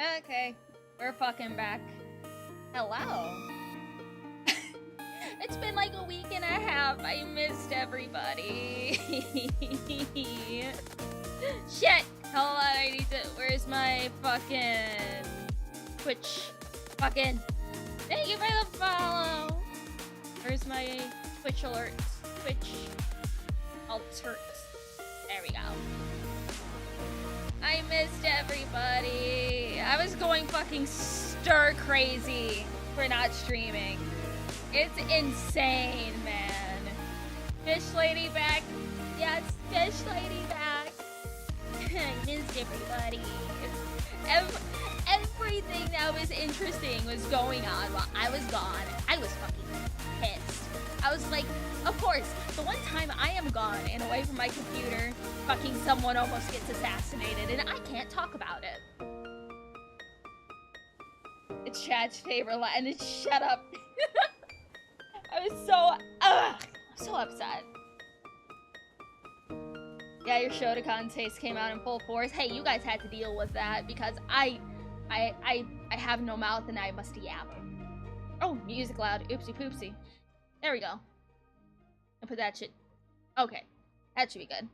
Okay, we're fucking back. Hello. It's been like a week and a half. I missed everybody. Shit. Hold on, I need to. Where's my fucking Twitch? Fucking. Thank you for the follow. Where's my Twitch alerts? Twitch alerts. There we go. I missed everybody. I was going fucking stir crazy for not streaming. It's insane, man. Fish lady back. Yes, fish lady back. I missed everybody. Everything that was interesting was going on while I was gone. I was fucking pissed. I was like, of course, the one time I am gone and away from my computer, fucking someone almost gets assassinated and I can't talk about it. It's Chad's favorite line, and it's shut up. I was so upset. Yeah, your Shotokan taste came out in full force. Hey, you guys had to deal with that because I have no mouth and I must yap. Oh, music loud. Oopsie poopsie. There we go. And put that shit. Okay, that should be good.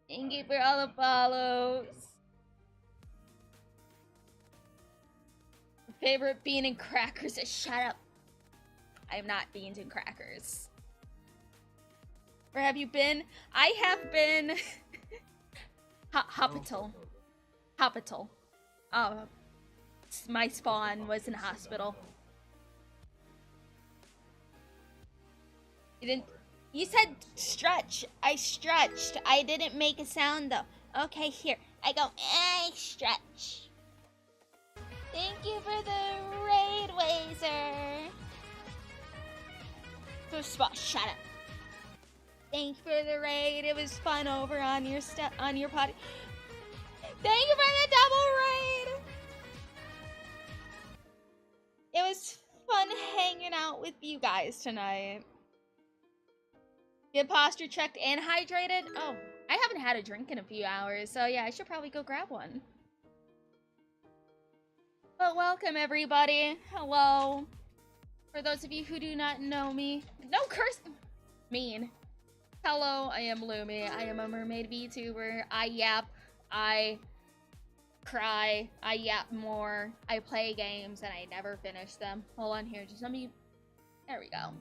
Thank you for all the follows. Favorite bean and crackers. Shut up. I am not beans and crackers. Where have you been? I have been hospital. My spawn was in hospital. You said stretch. I stretched. I didn't make a sound though. Okay, here. I go, I stretch. Thank you for the raid, Wazer. Shut up. Thank you for the raid. It was fun over on your potty. Thank you for the double raid. It was fun hanging out with you guys tonight. Get posture checked and hydrated? Oh, I haven't had a drink in a few hours, so yeah, I should probably go grab one. But welcome, everybody. Hello. For those of you who do not know me, no curse. Mean. Hello, I am Lumi. I am a mermaid VTuber. I yap. I cry. I yap more. I play games and I never finish them. Hold on here. Just let me. There we go.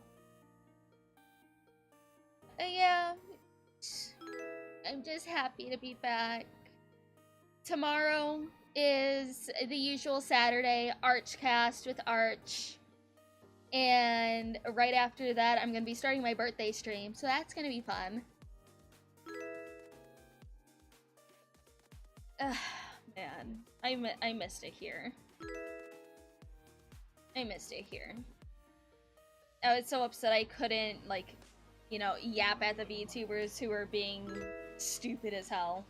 Yeah. I'm just happy to be back. Tomorrow is the usual Saturday Archcast with Arch. And right after that, I'm gonna be starting my birthday stream, so that's gonna be fun. Man, I missed it here. I missed it here. I was so upset I couldn't, like, you know, yap at the VTubers who were being stupid as hell.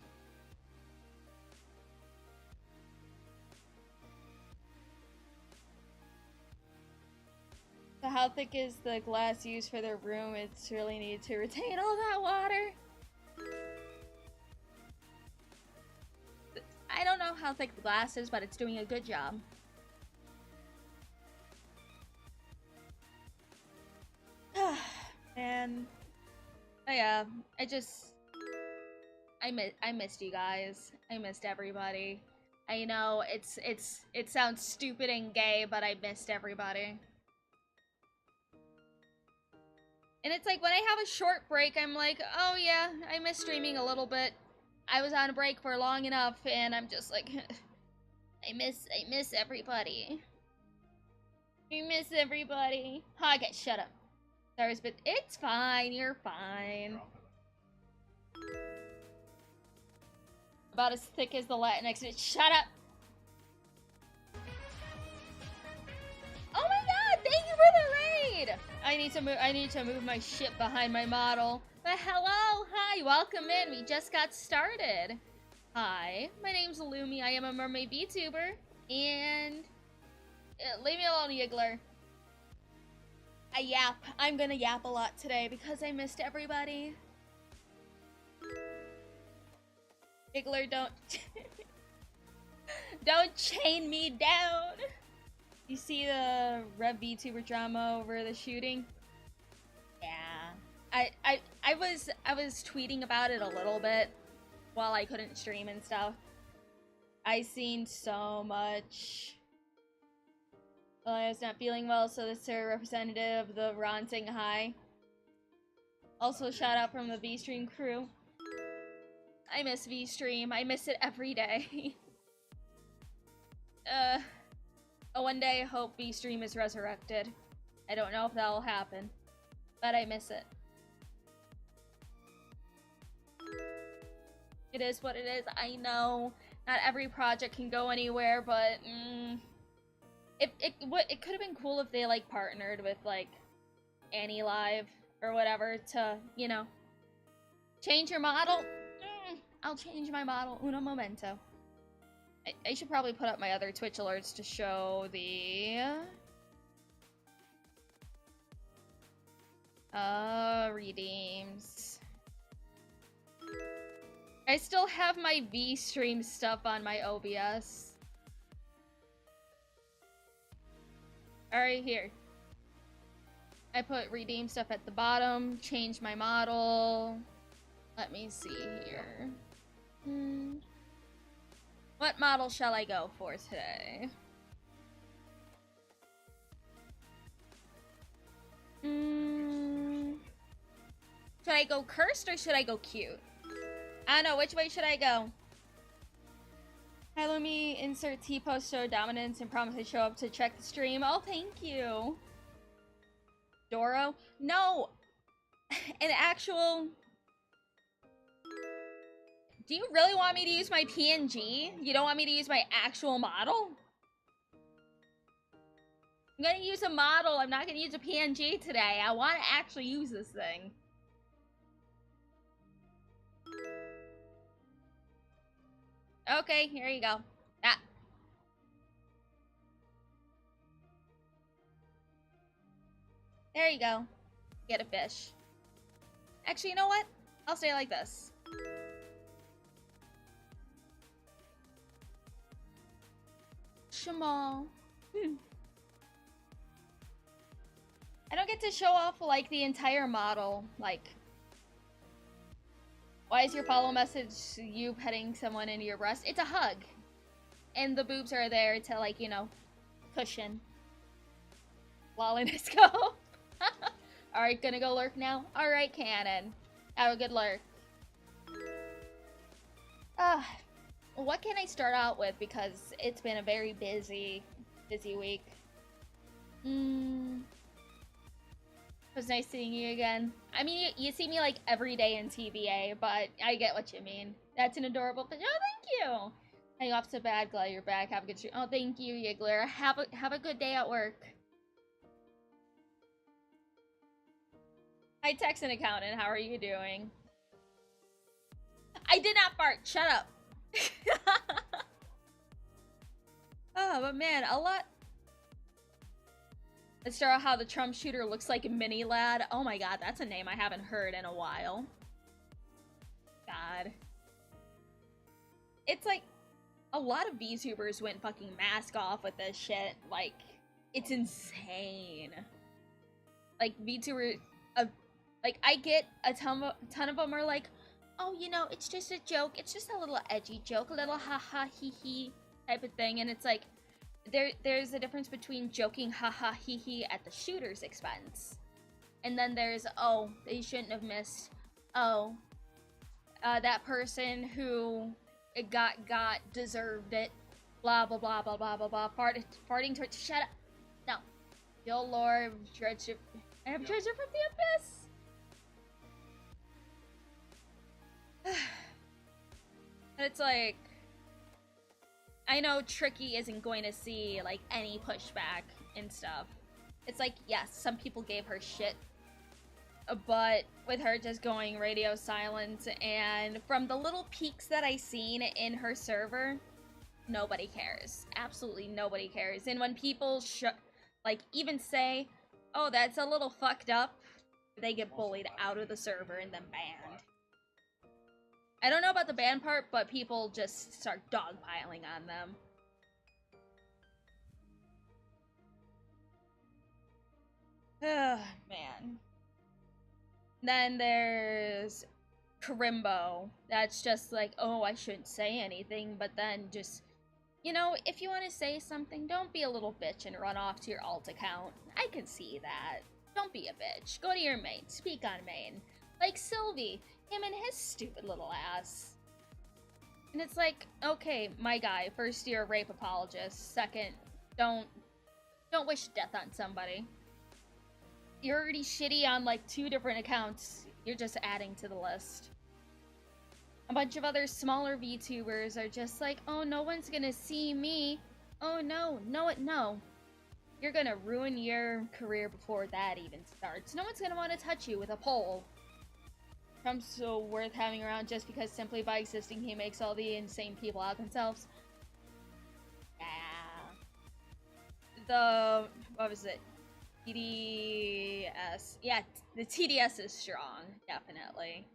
So how thick is the glass used for the room? It's really needed to retain all that water. I don't know how thick the glass is, but it's doing a good job. Man. Oh yeah, I missed you guys. I missed everybody. I know it sounds stupid and gay, but I missed everybody. And it's like, when I have a short break, I'm like, oh yeah, I miss streaming a little bit. I was on a break for long enough, and I'm just like, I miss everybody. I miss everybody. Okay, shut up. Sorry, but it's fine, you're fine. About as thick as the Latinx. Shut up! Oh my god, thank you for the raid! I need to move my shit behind my model. But hello, hi, welcome in. We just got started. Hi, my name's Lumi. I am a mermaid VTuber, and leave me alone, Yiggler. I yap. I'm gonna yap a lot today because I missed everybody. Yiggler, don't Don't chain me down! You see the Rev VTuber drama over the shooting? Yeah. I was tweeting about it a little bit while I couldn't stream and stuff. I seen so much. Well, I was not feeling well, so this is a representative of the ranting high. Also, shout out from the V-Stream crew. I miss V-Stream. I miss it every day. One day I hope V-Stream is resurrected. I don't know if that'll happen, but I miss it. It is what it is. I know not every project can go anywhere, but it could have been cool if they like partnered with like Annie Live or whatever to, you know, change your model. I'll change my model uno momento. I should probably put up my other Twitch alerts to show the redeems. I still have my V-Stream stuff on my OBS. Alright, here. I put redeem stuff at the bottom, change my model. Let me see here. What model shall I go for today? Should I go cursed or should I go cute? I don't know, which way should I go? Hi Lumi, insert T-post show dominance and promise to show up to check the stream. Oh, thank you. Doro? No! An actual... Do you really want me to use my PNG? You don't want me to use my actual model? I'm gonna use a model, I'm not gonna use a PNG today. I want to actually use this thing. Okay, here you go. Ah. There you go. Get a fish. Actually, you know what? I'll say it like this. Shamal. I don't get to show off, like, the entire model. Like, why is your follow message you petting someone into your breast? It's a hug. And the boobs are there to, like, you know, cushion. Lolliness go. Alright, gonna go lurk now? Alright, Cannon. Have a good lurk. What can I start out with? Because it's been a very busy week. It was nice seeing you again. I mean, you see me like every day in TVA, but I get what you mean. That's an adorable picture. Oh, thank you! Hang off to bad, glad you're back. Have a good stream. Oh, thank you, Yiggler. Have a good day at work. Hi, Texan Accountant. How are you doing? I did not fart. Shut up. Oh, but man, a lot. Let's start out how the Trump shooter looks like a mini lad. Oh my god, that's a name I haven't heard in a while. God. It's like, a lot of VTubers went fucking mask off with this shit. Like, it's insane. Like, VTubers, like, I get a ton of them are like, oh, you know, it's just a joke. It's just a little edgy joke, a little ha-ha, hee-hee type of thing. And it's like, there's a difference between joking ha-ha, hee-hee at the shooter's expense. And then there's, oh, they shouldn't have missed. Oh, that person who got deserved it. Blah, blah, blah, blah, blah, blah, blah. Farting towards, shut up. No. Yo, Lord, treasure. I have treasure from the abyss. It's like, I know Tricky isn't going to see like any pushback and stuff. It's like, yes, some people gave her shit, but with her just going radio silent, and from the little peaks that I seen in her server, nobody cares. Absolutely nobody cares. And when people like even say, oh, that's a little fucked up, they get bullied out of the server and then banned. I don't know about the ban part, but people just start dogpiling on them. Ugh, man. Then there's Crimbo. That's just like, oh, I shouldn't say anything, but then just, you know, if you want to say something, don't be a little bitch and run off to your alt account. I can see that. Don't be a bitch. Go to your main. Speak on main. Like Sylvie, him and his stupid little ass. And it's like, okay, my guy, first you're a rape apologist. Second, don't wish death on somebody. You're already shitty on like 2 different accounts. You're just adding to the list. A bunch of other smaller VTubers are just like, oh, no one's gonna see me. Oh no, no. You're gonna ruin your career before that even starts. No one's gonna want to touch you with a pole. Trump's so worth having around just because simply by existing he makes all the insane people out themselves. Yeah. What was it? TDS. Yeah, the TDS is strong, definitely.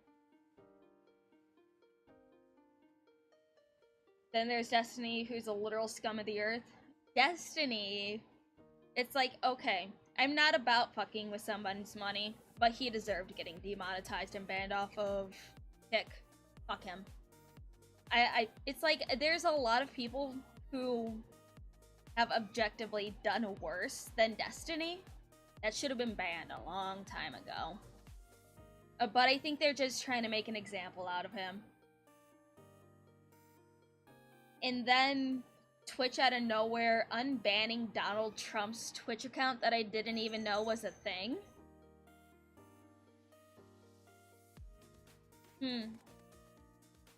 Then there's Destiny, who's a literal scum of the earth. Destiny, it's like, okay, I'm not about fucking with someone's money, but he deserved getting demonetized and banned off of Kick. Fuck him. It's like, there's a lot of people who have objectively done worse than Destiny that should have been banned a long time ago. But I think they're just trying to make an example out of him. And then Twitch out of nowhere unbanning Donald Trump's Twitch account that I didn't even know was a thing. I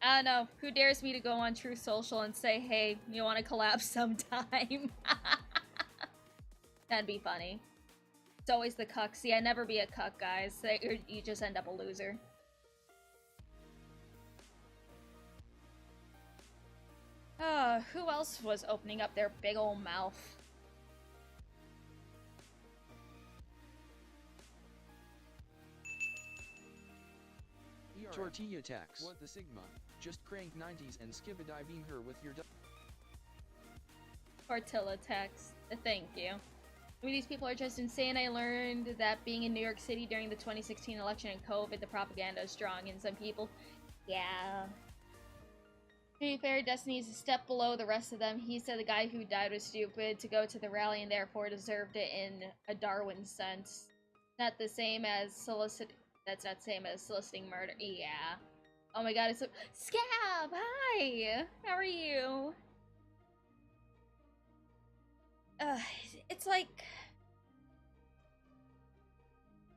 don't know. Who dares me to go on True Social and say, hey, you want to collab sometime? That'd be funny. It's always the cuck. See, I never be a cuck, guys. You just end up a loser. Who else was opening up their big ol' mouth? Tortilla tax. What the Sigma? Just crank 90s and skibadiving her with your Tortilla tax. Thank you. I mean, these people are just insane. I learned that being in New York City during the 2016 election and COVID, the propaganda is strong in some people. Yeah. To be fair, Destiny is a step below the rest of them. He said the guy who died was stupid to go to the rally and therefore deserved it in a Darwin sense. Not the same as That's not the same as soliciting murder. Yeah. Oh my god, it's so- Scab! Hi! How are you? It's like...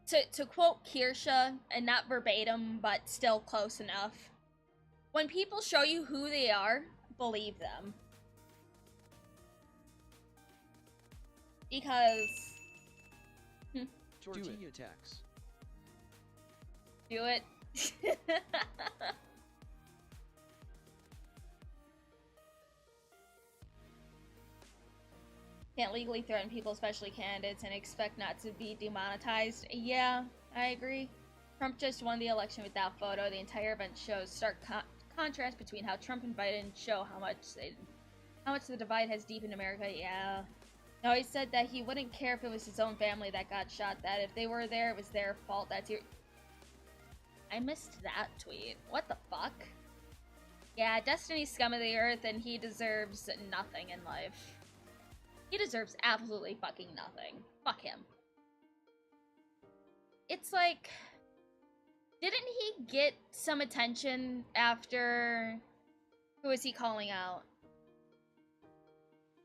To quote Kirsha, and not verbatim, but still close enough. When people show you who they are, believe them. Because... tortilla tax. Do it. Can't legally threaten people, especially candidates, and expect not to be demonetized. Yeah, I agree. Trump just won the election with that photo. The entire event shows stark contrast between how Trump and Biden show how much the divide has deepened in America. Yeah. No, he said that he wouldn't care if it was his own family that got shot. That if they were there, it was their fault. That's your... I missed that tweet. What the fuck? Yeah, Destiny's scum of the earth, and he deserves nothing in life. He deserves absolutely fucking nothing. Fuck him. It's like... Didn't he get some attention after... Who was he calling out?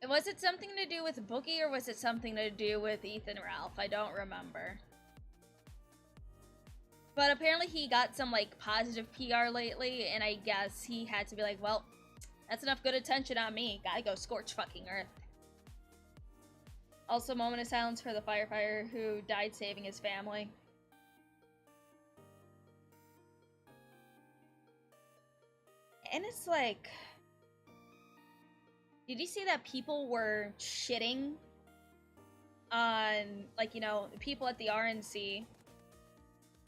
Was it something to do with Boogie, or was it something to do with Ethan Ralph? I don't remember. But apparently he got some, like, positive PR lately, and I guess he had to be like, well, that's enough good attention on me. Gotta go scorch fucking earth. Also, moment of silence for the firefighter who died saving his family. And it's like... Did you see that people were shitting on, like, you know, people at the RNC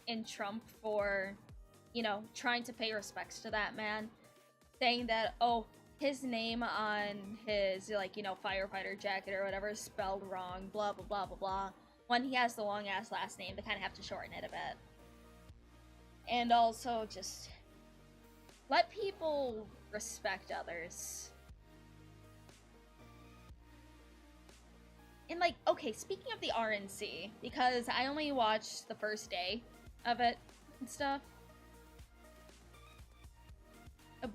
and Trump for, you know, trying to pay respects to that man? Saying that, oh, his name on his, like, you know, firefighter jacket or whatever is spelled wrong, blah, blah, blah, blah, blah. One, he has the long-ass last name. They kind of have to shorten it a bit. And also, just let people respect others. And, like, okay, speaking of the RNC, because I only watched the first day of it and stuff,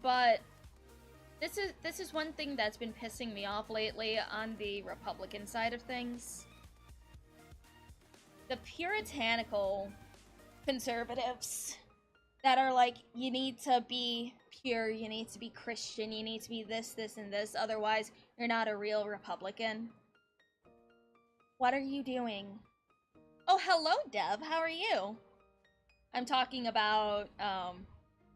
but this is one thing that's been pissing me off lately on the Republican side of things. The puritanical conservatives that are like, you need to be pure, you need to be Christian, you need to be this, this, and this, otherwise you're not a real Republican. What are you doing? Oh, hello, Dev. How are you? I'm talking about,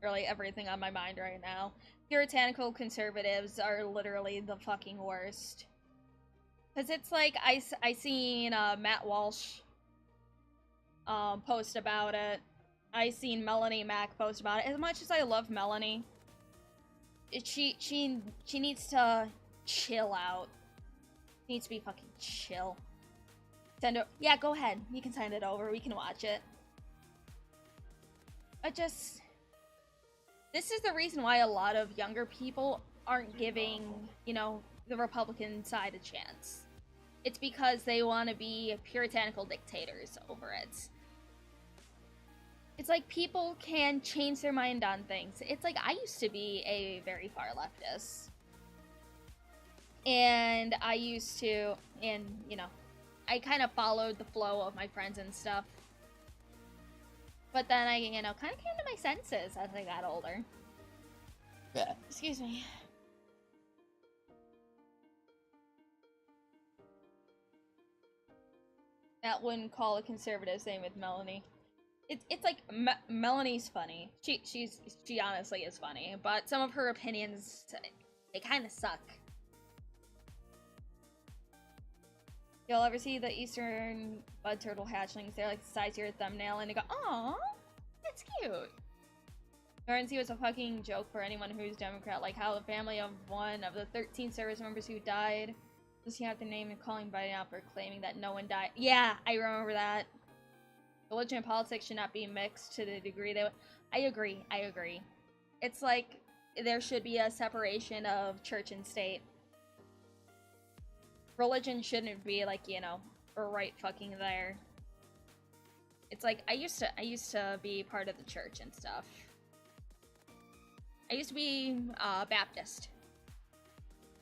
really everything on my mind right now. Puritanical conservatives are literally the fucking worst. Because it's like, I seen, Matt Walsh, post about it. I seen Melanie Mac post about it. As much as I love Melanie, she needs to chill out. She needs to be fucking chill. Send it. Yeah, go ahead. You can send it over. We can watch it. This is the reason why a lot of younger people aren't giving, you know, the Republican side a chance. It's because they want to be puritanical dictators over it. It's like people can change their mind on things. It's like I used to be a very far leftist. And you know, I kind of followed the flow of my friends and stuff. But then I, you know, kind of came to my senses as I got older. Excuse me. That wouldn't call a conservative, same with Melanie. It's like Melanie's funny. She honestly is funny, but some of her opinions, they kind of suck. You'll ever see the Eastern bud turtle hatchlings? They're like the size of your thumbnail, and they go, "Aw, that's cute." RNC was a fucking joke for anyone who's Democrat, like how the family of one of the 13 service members who died just have the name and calling by out for claiming that no one died. Yeah, I remember that. Religion and politics should not be mixed to the degree they would. I agree. It's like there should be a separation of church and state. Religion shouldn't be like, you know, right fucking there. It's like I used to be part of the church and stuff. I used to be Baptist.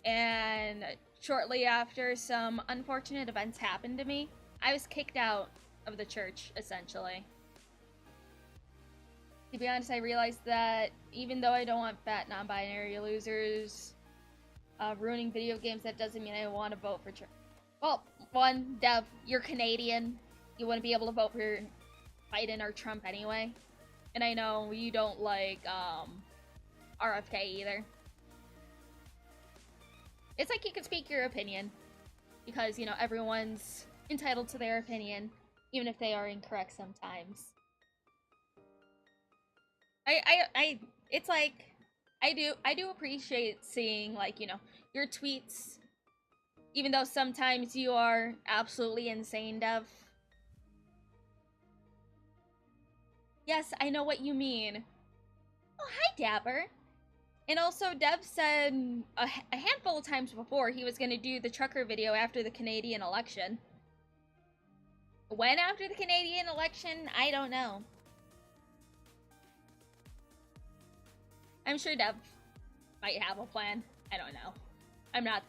And shortly after some unfortunate events happened to me, I was kicked out of the church, essentially. To be honest, I realized that even though I don't want fat non-binary losers ruining video games, that doesn't mean I want to vote for church. Well, one, Dev, you're Canadian. You wouldn't be able to vote for Biden or Trump anyway. And I know you don't like RFK either. It's like you can speak your opinion. Because, you know, everyone's entitled to their opinion, even if they are incorrect sometimes. It's like, I do appreciate seeing, like, you know, your tweets, even though sometimes you are absolutely insane, Dev. Yes, I know what you mean. Oh, hi, Dapper. And also, Dev said a handful of times before he was going to do the trucker video after the Canadian election. When after the Canadian election, I don't know. I'm sure Dev might have a plan. I don't know. I'm not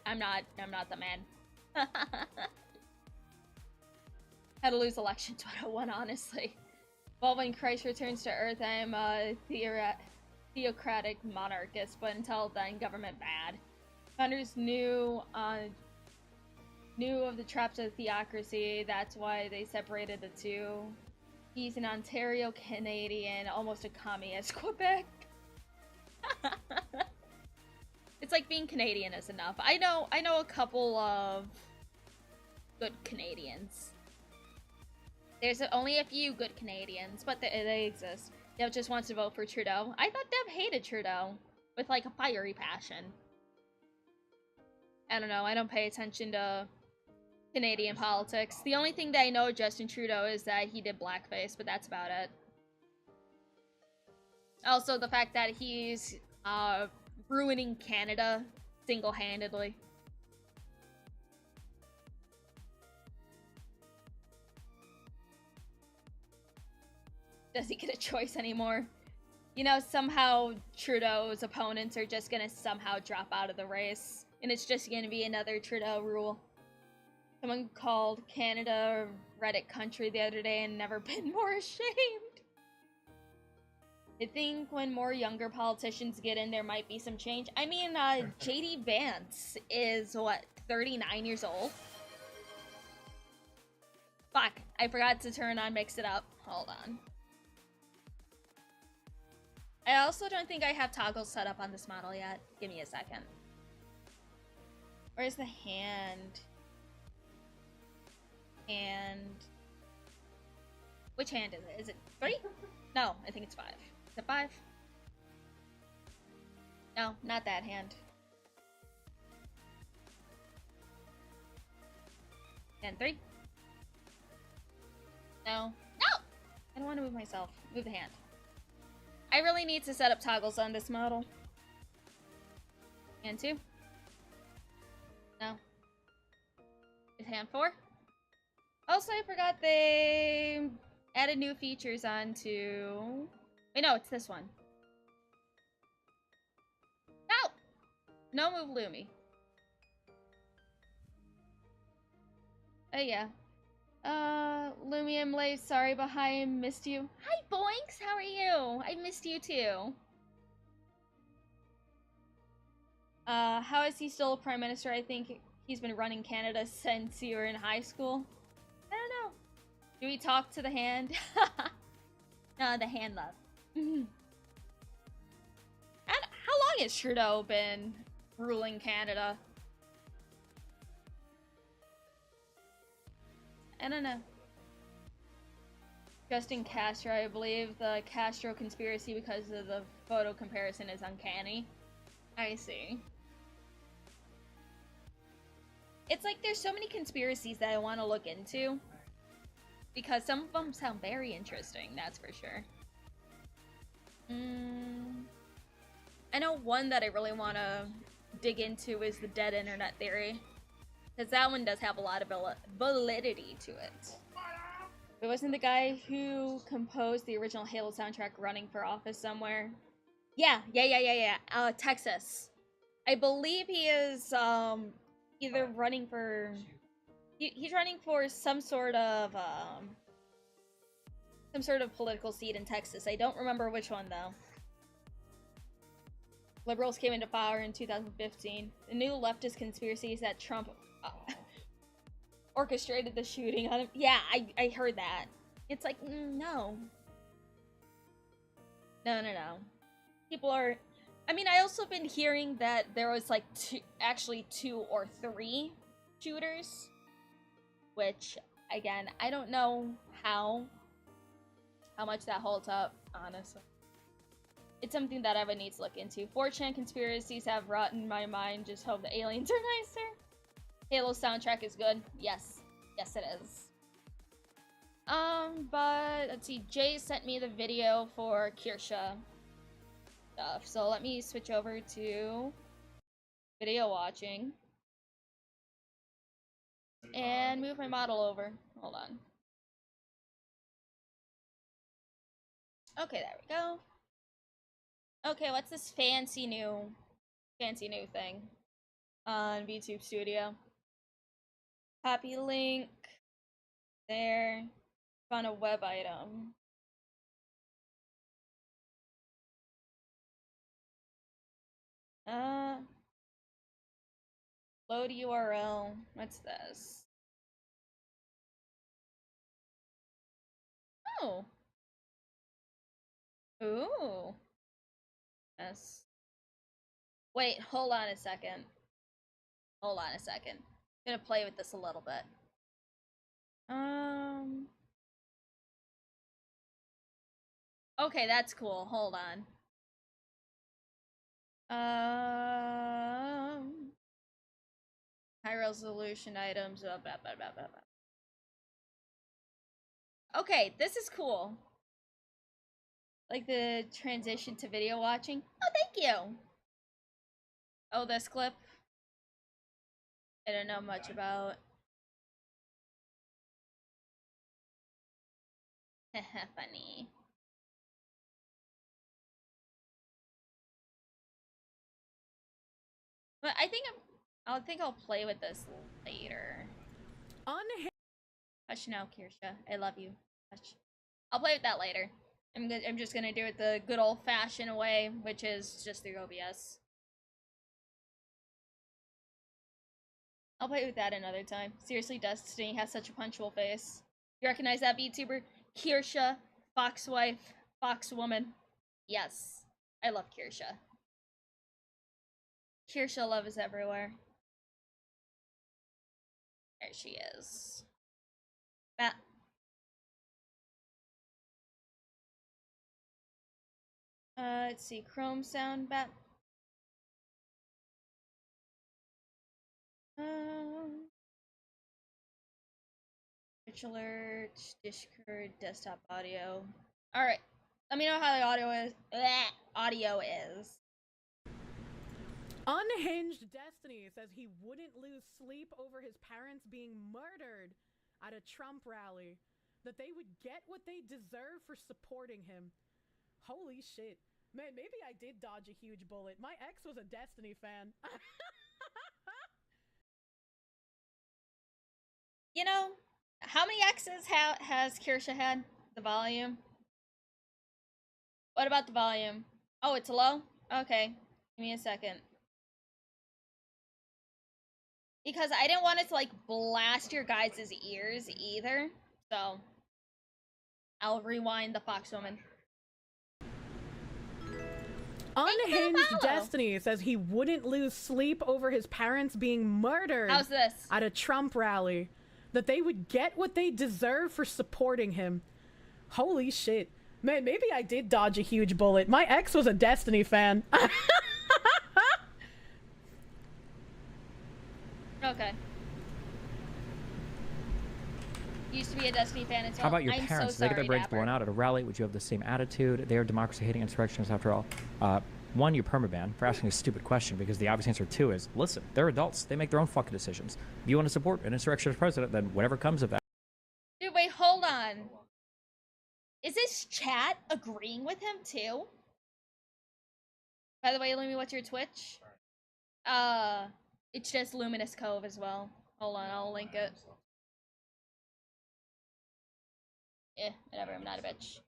the man. How to lose elections 101, honestly. Well, when Christ returns to Earth, I'm a theocratic monarchist, but until then, government bad. Founders knew of the traps of theocracy. That's why they separated the two. He's an Ontario Canadian, almost a communist Quebec. It's like being Canadian is enough. I know a couple of good Canadians. There's only a few good Canadians, but they exist. Dev just wants to vote for Trudeau. I thought Dev hated Trudeau with like a fiery passion. I don't know. I don't pay attention to Canadian politics. The only thing that I know of Justin Trudeau is that he did blackface, but that's about it. Also, the fact that he's ruining Canada single-handedly. Does he get a choice anymore? You know, somehow Trudeau's opponents are just gonna somehow drop out of the race. And it's just gonna be another Trudeau rule. Someone called Canada a Reddit country the other day and never been more ashamed. I think when more younger politicians get in, there might be some change. I mean, JD Vance is, what, 39 years old? Fuck, I forgot to turn on Mix It Up. Hold on. I also don't think I have toggles set up on this model yet. Give me a second. Where's the hand? And which hand is it? Is it 3? No, I think it's 5. Is it 5? No, not that hand. And 3? No. No! I don't want to move myself. Move the hand. I really need to set up toggles on this model. Hand 2? No. Is hand 4? Also, I forgot they added new features onto... Wait, no, it's this one. No! No move Lumi. Oh, yeah. Lumi and Blaze, sorry behind, missed you. Hi, Boinks, how are you? I missed you too. How is he still Prime Minister? I think he's been running Canada since you were in high school. I don't know. Do we talk to the hand? No, the hand love. And how long has Trudeau been ruling Canada? I don't know. Justin Castro, I believe the Castro conspiracy because of the photo comparison is uncanny. I see. It's like there's so many conspiracies that I want to look into. Because some of them sound very interesting, that's for sure. I know one that I really want to dig into is the dead internet theory. Because that one does have a lot of validity to it. It wasn't the guy who composed the original Halo soundtrack running for office somewhere. Yeah. Texas. I believe he is either running for... He's running for some sort of political seat in Texas. I don't remember which one though. Liberals came into power in 2015. The new leftist conspiracy is that Trump orchestrated the shooting on him. Yeah, I heard that. It's like, no. No. People are... I mean, I also been hearing that there was like two or three shooters. Which, again, I don't know how much that holds up, honestly. It's something that I would need to look into. 4chan conspiracies have rotten my mind. Just hope the aliens are nicer. Halo soundtrack is good. Yes. Yes, it is. But, let's see. Jay sent me the video for Kirsha stuff. So let me switch over to video watching. And move my model over. Hold on. Okay, there we go. Okay, what's this fancy new thing on VTube Studio? Copy link. There. Found a web item. Load URL. What's this? Oh. Ooh. Yes. Wait, hold on a second. I'm gonna play with this a little bit. Okay, that's cool. Hold on. High resolution items. Blah, blah, blah, blah, blah. Okay, this is cool. Like the transition to video watching. Oh, thank you. Oh, this clip. I don't know much about. Funny. But I think I'll play with this later. Hush now, Kirsha. I love you. Hush. I'll play with that later. I'm just gonna do it the good old-fashioned way, which is just through OBS. I'll play with that another time. Seriously, Destiny has such a punchable face. You recognize that VTuber? Kirsha, Foxwife, Foxwoman. Yes, I love Kirsha. Kirsha love is everywhere. There she is. Bat. Let's see. Chrome sound. Bat. Twitch alert. Discord. Desktop audio. All right. Let me know how the audio is. Audio is. Unhinged Destiny says he wouldn't lose sleep over his parents being murdered at a Trump rally. That they would get what they deserve for supporting him. Holy shit. Man, maybe I did dodge a huge bullet. My ex was a Destiny fan. You know, how many X's has Kirsha had? The volume? What about the volume? Oh, it's low? Okay. Give me a second. Because I didn't want it to, like, blast your guys' ears either. So, I'll rewind the Foxwoman. Unhinged Destiny says he wouldn't lose sleep over his parents being murdered. How's this? At a Trump rally. That they would get what they deserve for supporting him. Holy shit. Man, maybe I did dodge a huge bullet. My ex was a Destiny fan. Okay. Used to be a Destiny fan until. How about your I'm parents? So They get sorry, their brains Dapper. blown out at a rally. Would you have the same attitude? They are democracy-hating insurrectionists after all. One, you permaban for asking a stupid question, because the obvious answer two is, listen, they're adults. They make their own fucking decisions. If you want to support an insurrectionist president, then whatever comes of that. Dude, wait, hold on. Is this chat agreeing with him too? By the way, Lumi, what's your Twitch? It's just Luminous Cove as well. Hold on, I'll link it. Whatever, I'm not a bitch.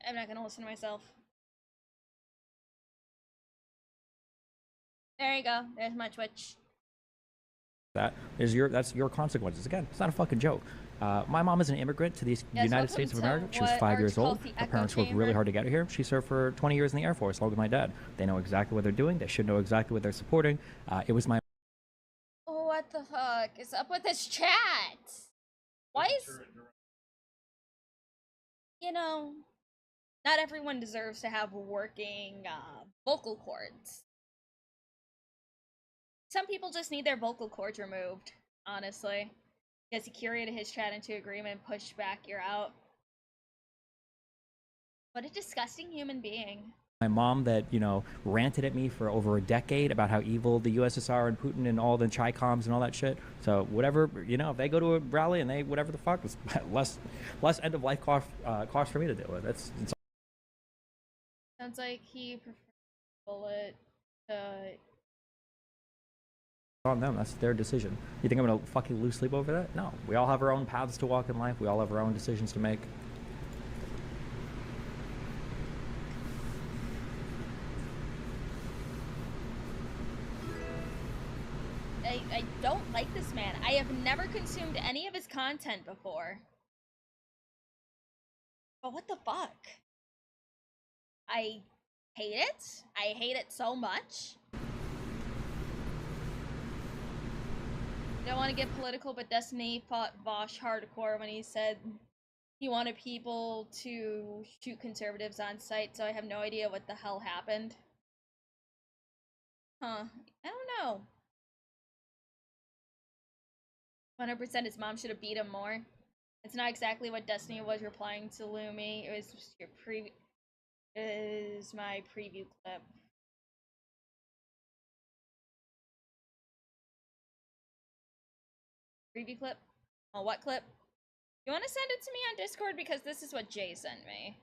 I'm not gonna listen to myself. There you go. There's my Twitch. That's your consequences. Again, it's not a fucking joke. My mom is an immigrant to the United States of America. She was 5 years old. Her parents worked really hard to get her here. She served for 20 years in the Air Force, along with my dad. They know exactly what they're doing. They should know exactly what they're supporting. It was my... Oh, what the fuck is up with this chat? Why is... You know, not everyone deserves to have working vocal cords. Some people just need their vocal cords removed, honestly. Because he curated his chat into agreement, pushed back, you're out. What a disgusting human being. My mom that, you know, ranted at me for over a decade about how evil the USSR and Putin and all the Chi-Coms and all that shit. So whatever, you know, if they go to a rally and they whatever the fuck, it's less end-of-life cost for me to deal with. It's Sounds like he prefers bullet to... on them. That's their decision. You think I'm gonna fucking lose sleep over that? No. We all have our own paths to walk in life. We all have our own decisions to make. I don't like this man. I have never consumed any of his content before. But what the fuck? I hate it. I hate it so much. Don't want to get political, but Destiny fought Vosh hardcore when he said He wanted people to shoot conservatives on sight, so I have no idea what the hell happened. Huh. I don't know. 100% his mom should have beat him more. It's not exactly what Destiny was replying to Lumi. It was just your is my preview clip. Preview clip? Oh, what clip? You want to send it to me on Discord? Because this is what Jay sent me.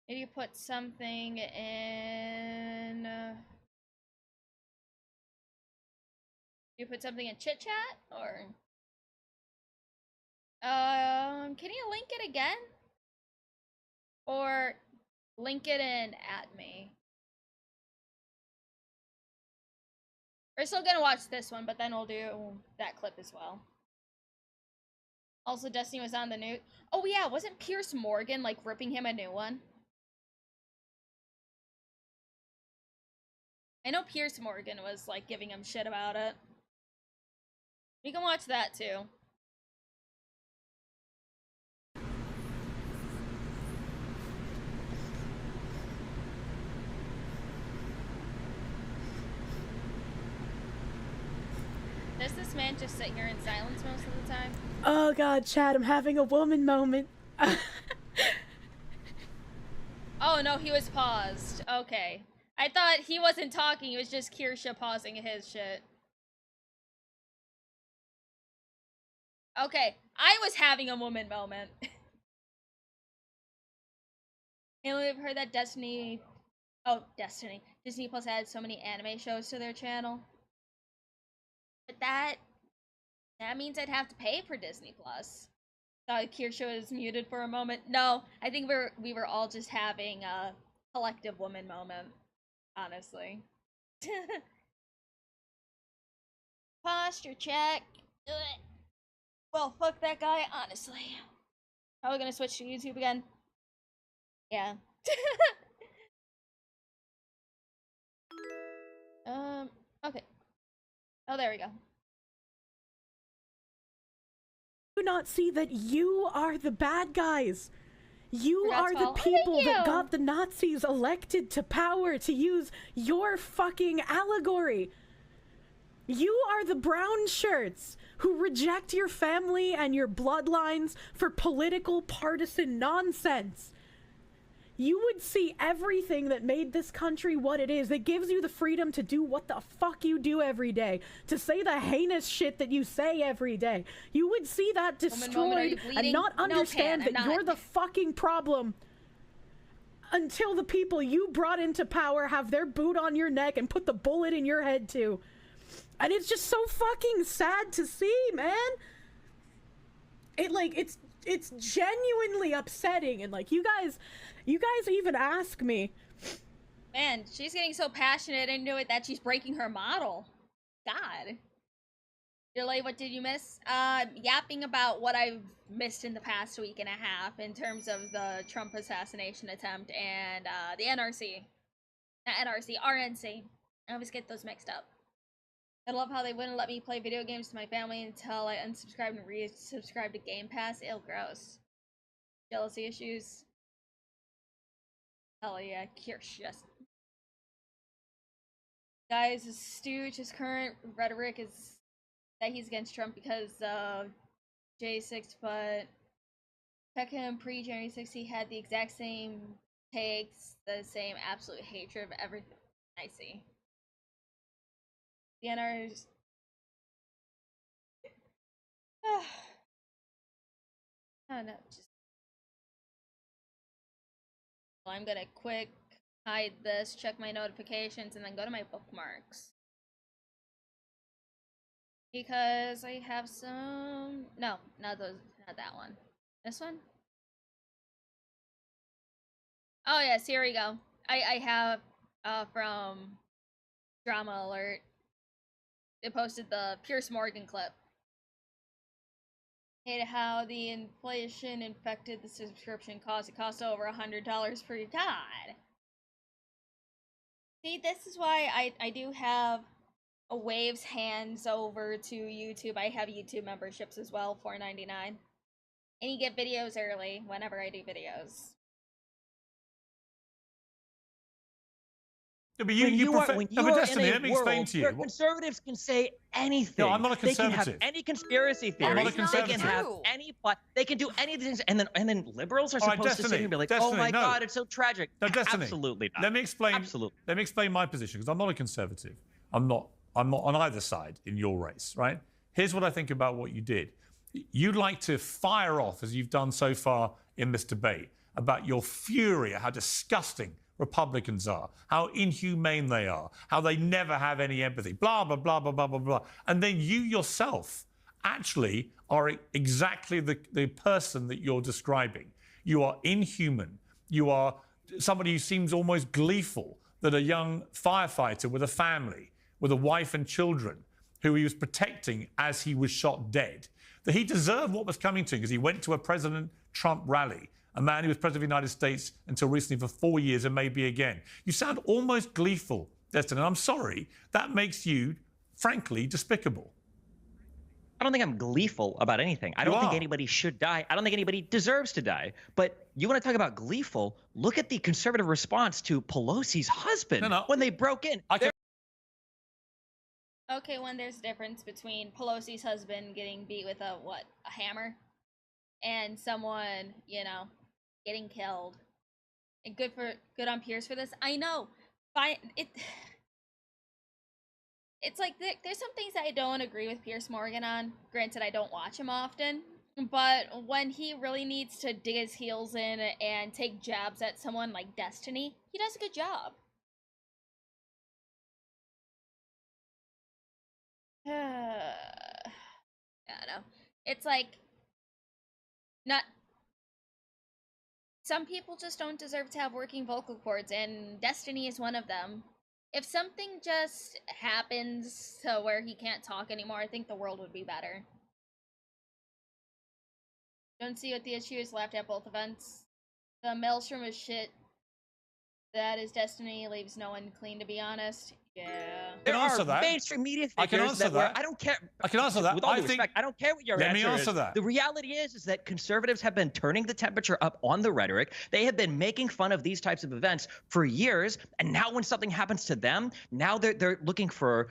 Maybe you put something in... you put something in chit chat? Or... can you link it again? Or link it in at me. We're still gonna watch this one, but then we'll do that clip as well. Also, Destiny was on the news. Oh yeah, wasn't Pierce Morgan, like, ripping him a new one? I know Pierce Morgan was, like, giving him shit about it. You can watch that, too. Does this man just sit here in silence most of the time? Oh god, Chad, I'm having a woman moment. Oh no, he was paused. Okay. I thought he wasn't talking, it was just Kirsha pausing his shit. Okay, I was having a woman moment. And we've heard that Disney Plus had so many anime shows to their channel. But that means I'd have to pay for Disney Plus. Kirsha was muted for a moment. No, I think we were all just having a collective woman moment, honestly. Posture check. Well, fuck that guy, honestly. Probably gonna switch to YouTube again. Yeah. Okay. Oh, there we go. Do not see that you are the bad guys. You are the Oh, people that got the Nazis elected to power to use your fucking allegory. You are the brown shirts who reject your family and your bloodlines for political partisan nonsense. You would see everything that made this country what it is, that gives you the freedom to do what the fuck you do every day, to say the heinous shit that you say every day. You would see that destroyed and not understand that you're the fucking problem until the people you brought into power have their boot on your neck and put the bullet in your head too. And it's just so fucking sad to see, man. It's genuinely upsetting, and like you guys even ask me. Man, she's getting so passionate into it that she's breaking her model. God. Delay, what did you miss? Yapping about what I've missed in the past week and a half in terms of the Trump assassination attempt and the NRC. Not NRC, RNC. I always get those mixed up. I love how they wouldn't let me play video games to my family until I unsubscribed and resubscribed to Game Pass. Ew, gross. Jealousy issues. Hell yeah, Kirsch, yes. Guys, Stooge's current rhetoric is that he's against Trump because of J6, but check him pre-January 6th, he had the exact same takes, the same absolute hatred of everything. I see. The NR's... Oh no, just... Well, I'm gonna quick hide this, check my notifications, and then go to my bookmarks. Because I have some... No, not those, not that one. This one? Oh yes, here we go. I have from Drama Alert. They posted the Pierce Morgan clip. Hate how the inflation infected the subscription cost. It cost over $100 per God. See, this is why I do have waves hands over to YouTube. I have YouTube memberships as well, $4.99. And you get videos early whenever I do videos. Yeah, but you prefer. When No, you but are Destiny, in let a me explain world to you. where conservatives can say anything. No, I'm not a They can have conservative. any conspiracy theories. I'm not a They can conservative. have any plot. They can do any of these things. And then liberals are All right, supposed to sit here and be like, oh my no. God, it's so tragic. No, Destiny. Absolutely not. Let me explain. Absolutely. Let me explain my position, because I'm not a conservative. I'm not on either side in your race, right? Here's what I think about what you did. You'd like to fire off, as you've done so far in this debate, about your fury at how disgusting Republicans are, how inhumane they are, how they never have any empathy, blah, blah, blah, blah, blah, blah, blah. And then you yourself actually are exactly the person that you're describing. You are inhuman. You are somebody who seems almost gleeful that a young firefighter with a family, with a wife and children, who he was protecting as he was shot dead, that he deserved what was coming to him because he went to a President Trump rally, a man who was president of the United States until recently for 4 years and maybe again. You sound almost gleeful, Destin, and I'm sorry, that makes you, frankly, despicable. I don't think I'm gleeful about anything. I don't think anybody should die. I don't think anybody deserves to die. But you want to talk about gleeful? Look at the conservative response to Pelosi's husband when they broke in. Okay, when there's a difference between Pelosi's husband getting beat with a hammer, and someone, you know, getting killed. And good on Pierce for this. I know. Fine. It's like there's some things that I don't agree with Pierce Morgan on. Granted, I don't watch him often, but when he really needs to dig his heels in and take jabs at someone like Destiny, he does a good job. I don't know. It's like, not. Some people just don't deserve to have working vocal cords, and Destiny is one of them. If something just happens to where he can't talk anymore, I think the world would be better. Don't see what the issue is. Laughed at both events. The maelstrom is shit. That is Destiny. Leaves no one clean, to be honest. Yeah. There are mainstream media figures I can answer that. I don't care. I can answer that. With all due respect, I don't care what your answer is. Let me answer that. The reality is that conservatives have been turning the temperature up on the rhetoric. They have been making fun of these types of events for years, and now when something happens to them, now they're looking for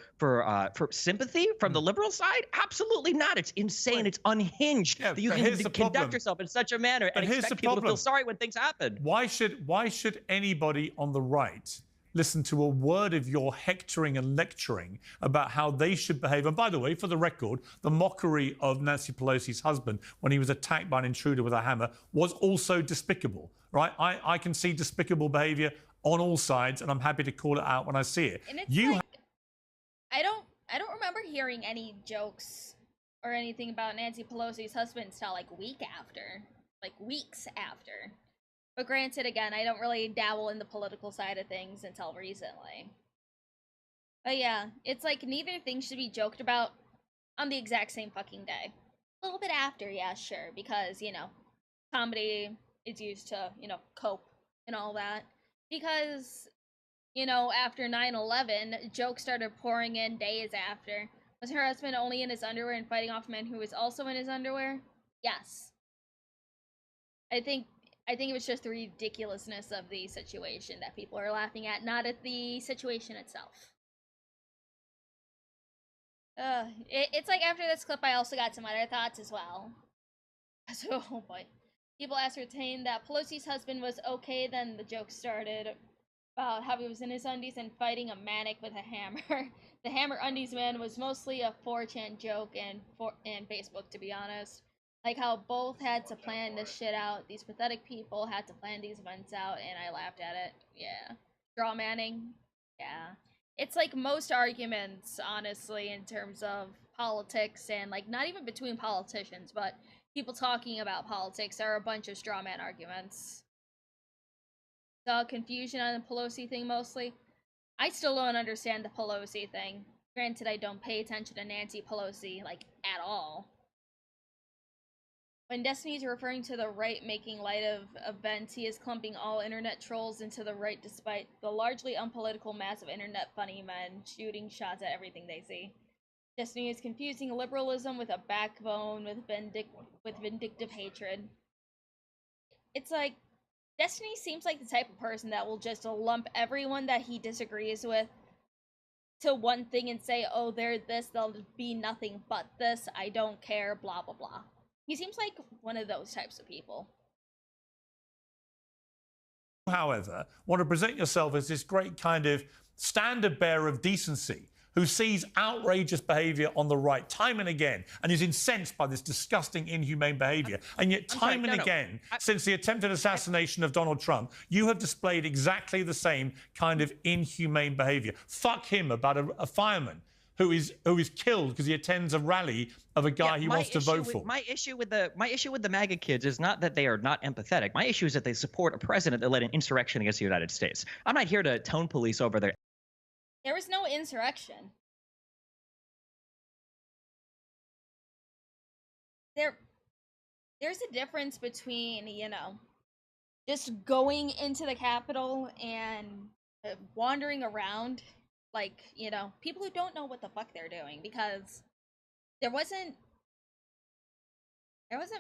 sympathy from the liberal side. Absolutely not. It's insane. It's unhinged that you can conduct yourself in such a manner and expect people to feel sorry when things happen. Why should anybody on the right listen to a word of your hectoring and lecturing about how they should behave? And by the way, for the record, the mockery of Nancy Pelosi's husband when he was attacked by an intruder with a hammer was also despicable, right? I can see despicable behavior on all sides, and I'm happy to call it out when I see it. And it's like, I don't remember hearing any jokes or anything about Nancy Pelosi's husband until like weeks after. But granted, again, I don't really dabble in the political side of things until recently. But yeah, it's like neither thing should be joked about on the exact same fucking day. A little bit after, yeah, sure, because, you know, comedy is used to, you know, cope and all that. Because, you know, after 9/11, jokes started pouring in days after. Was her husband only in his underwear and fighting off a man who was also in his underwear? Yes. I think it was just the ridiculousness of the situation that people are laughing at, not at the situation itself. It's like after this clip, I also got some other thoughts as well. So, oh boy. People ascertained that Pelosi's husband was okay, then the joke started about how he was in his undies and fighting a manic with a hammer. The hammer undies man was mostly a 4chan joke and Facebook, to be honest. Like how both had to plan this shit out. These pathetic people had to plan these events out, and I laughed at it. Yeah. Straw manning. Yeah. It's like most arguments, honestly, in terms of politics and, like, not even between politicians, but people talking about politics are a bunch of straw man arguments. Saw confusion on the Pelosi thing mostly. I still don't understand the Pelosi thing. Granted, I don't pay attention to Nancy Pelosi, like, at all. When Destiny is referring to the right making light of events, he is clumping all internet trolls into the right despite the largely unpolitical mass of internet funny men shooting shots at everything they see. Destiny is confusing liberalism with a backbone with vindictive hatred. It's like, Destiny seems like the type of person that will just lump everyone that he disagrees with to one thing and say, oh, they're this, they'll be nothing but this, I don't care, blah, blah, blah. He seems like one of those types of people. However, want to present yourself as this great kind of standard bearer of decency who sees outrageous behavior on the right time and again and is incensed by this disgusting, inhumane behavior. And yet, time and again, since the attempted assassination of Donald Trump, you have displayed exactly the same kind of inhumane behavior. Fuck him about a fireman who is killed because he attends a rally of a guy he wants to vote for. My issue with the MAGA kids is not that they are not empathetic. My issue is that they support a president that led an insurrection against the United States. I'm not here to tone police over their. There was no insurrection. There's a difference between, you know, just going into the Capitol and wandering around like, you know, people who don't know what the fuck they're doing, because there wasn't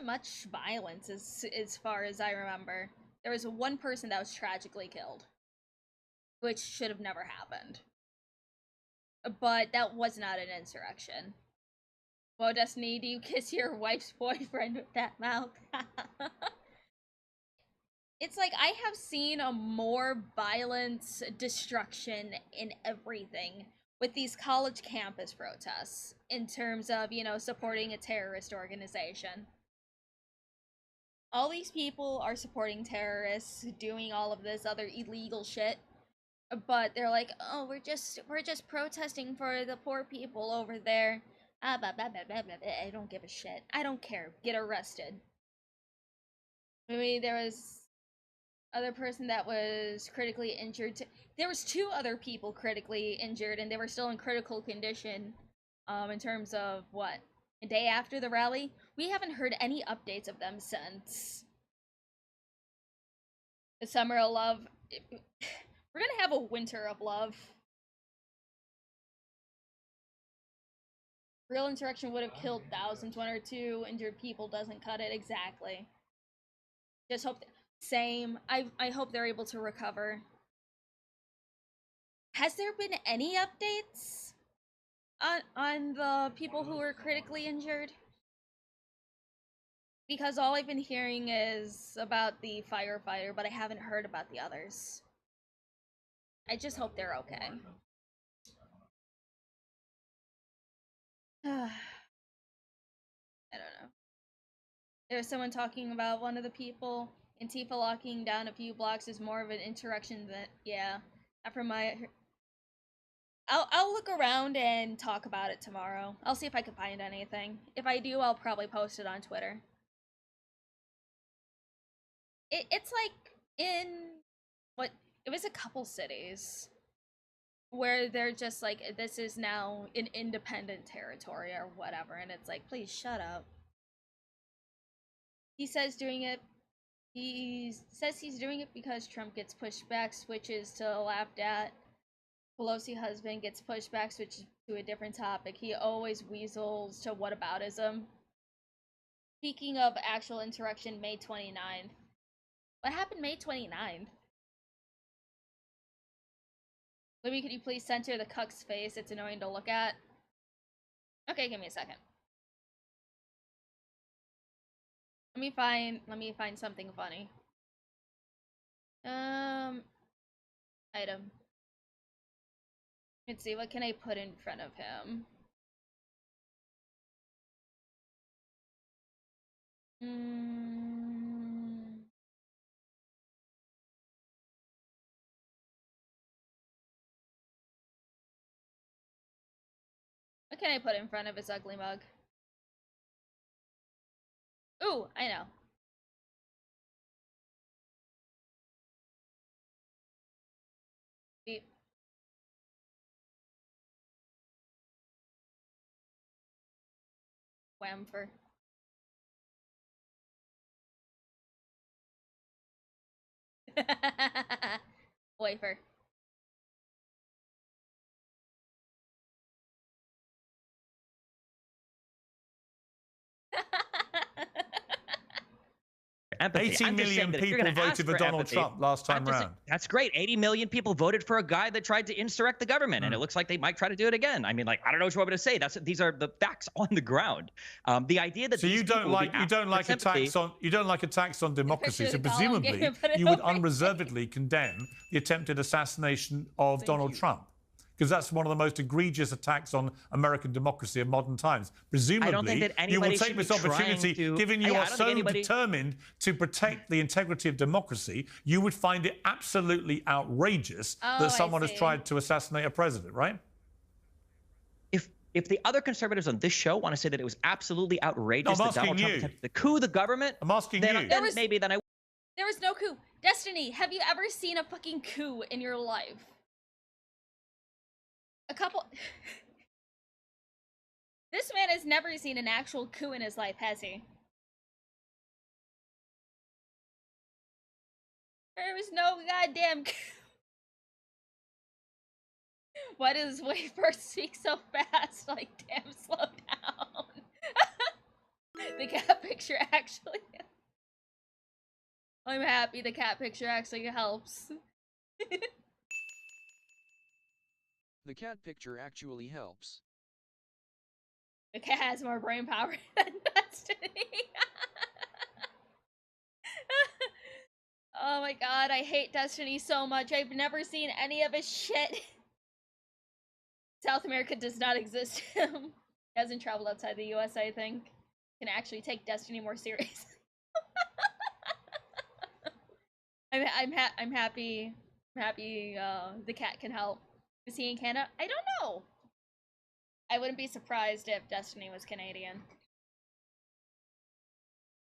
much violence as far as I remember. There was one person that was tragically killed, which should have never happened. But that was not an insurrection. Well, Destiny, do you kiss your wife's boyfriend with that mouth? It's like, I have seen a more violence, destruction in everything with these college campus protests in terms of, you know, supporting a terrorist organization. All these people are supporting terrorists, doing all of this other illegal shit, but they're like, oh, we're just protesting for the poor people over there. Blah, blah, blah, blah, blah, blah. I don't give a shit. I don't care. Get arrested. Maybe there was other person that was critically injured. There was 2 other people critically injured, and they were still in critical condition. In terms of what, a day after the rally, we haven't heard any updates of them since. The summer of love. We're gonna have a winter of love. Real insurrection would have killed thousands. 1 or 2 injured people doesn't cut it. Exactly. Just hope. Same. I hope they're able to recover. Has there been any updates on the people who were critically injured? Because all I've been hearing is about the firefighter, but I haven't heard about the others. I just hope they're okay. I don't know. There's someone talking about one of the people. Antifa locking down a few blocks is more of an insurrection than, yeah. After my, I'll look around and talk about it tomorrow. I'll see if I can find anything. If I do, I'll probably post it on Twitter. It's like in, what, it was a couple cities where they're just like, this is now an independent territory or whatever, and it's like, please shut up. He says doing it because Trump gets pushed back, switches to laughed at. Pelosi husband gets pushed back, switches to a different topic. He always weasels to whataboutism. Speaking of actual insurrection, May 29th. What happened May 29th? Libby, could you please center the cuck's face? It's annoying to look at. Okay, give me a second. Let me find something funny. Item. Let's see, what can I put in front of him? What can I put in front of his ugly mug? Ooh, I know. Beep. Whamfer. Wafer. Empathy. 80 million people voted for Donald Trump last time round. That's great. 80 million people voted for a guy that tried to insurrect the government, and it looks like they might try to do it again. I mean, like, I don't know what you want me to say. These are the facts on the ground. The idea that so you don't like attacks on democracy. So presumably you would unreservedly condemn the attempted assassination of Donald Trump. Because that's one of the most egregious attacks on American democracy of modern times. Presumably, you will take this opportunity, given you are so determined to protect the integrity of democracy, you would find it absolutely outrageous that someone has tried to assassinate a president, right? If the other conservatives on this show want to say that it was absolutely outrageous that Donald Trump attempted to coup the government, I'm asking you. There was no coup. Destiny, have you ever seen a fucking coup in your life? A couple. This man has never seen an actual coup in his life, has he? There was no goddamn coup. Why does Wafer speak so fast? Like, damn, slow down. The cat picture actually. I'm happy the cat picture actually helps. The cat picture actually helps. The cat has more brain power than Destiny. Oh my god, I hate Destiny so much. I've never seen any of his shit. South America does not exist. He hasn't traveled outside the US, I think. Can actually take Destiny more seriously. I'm happy the cat can help. Is he in Canada? I don't know. I wouldn't be surprised if Destiny was Canadian.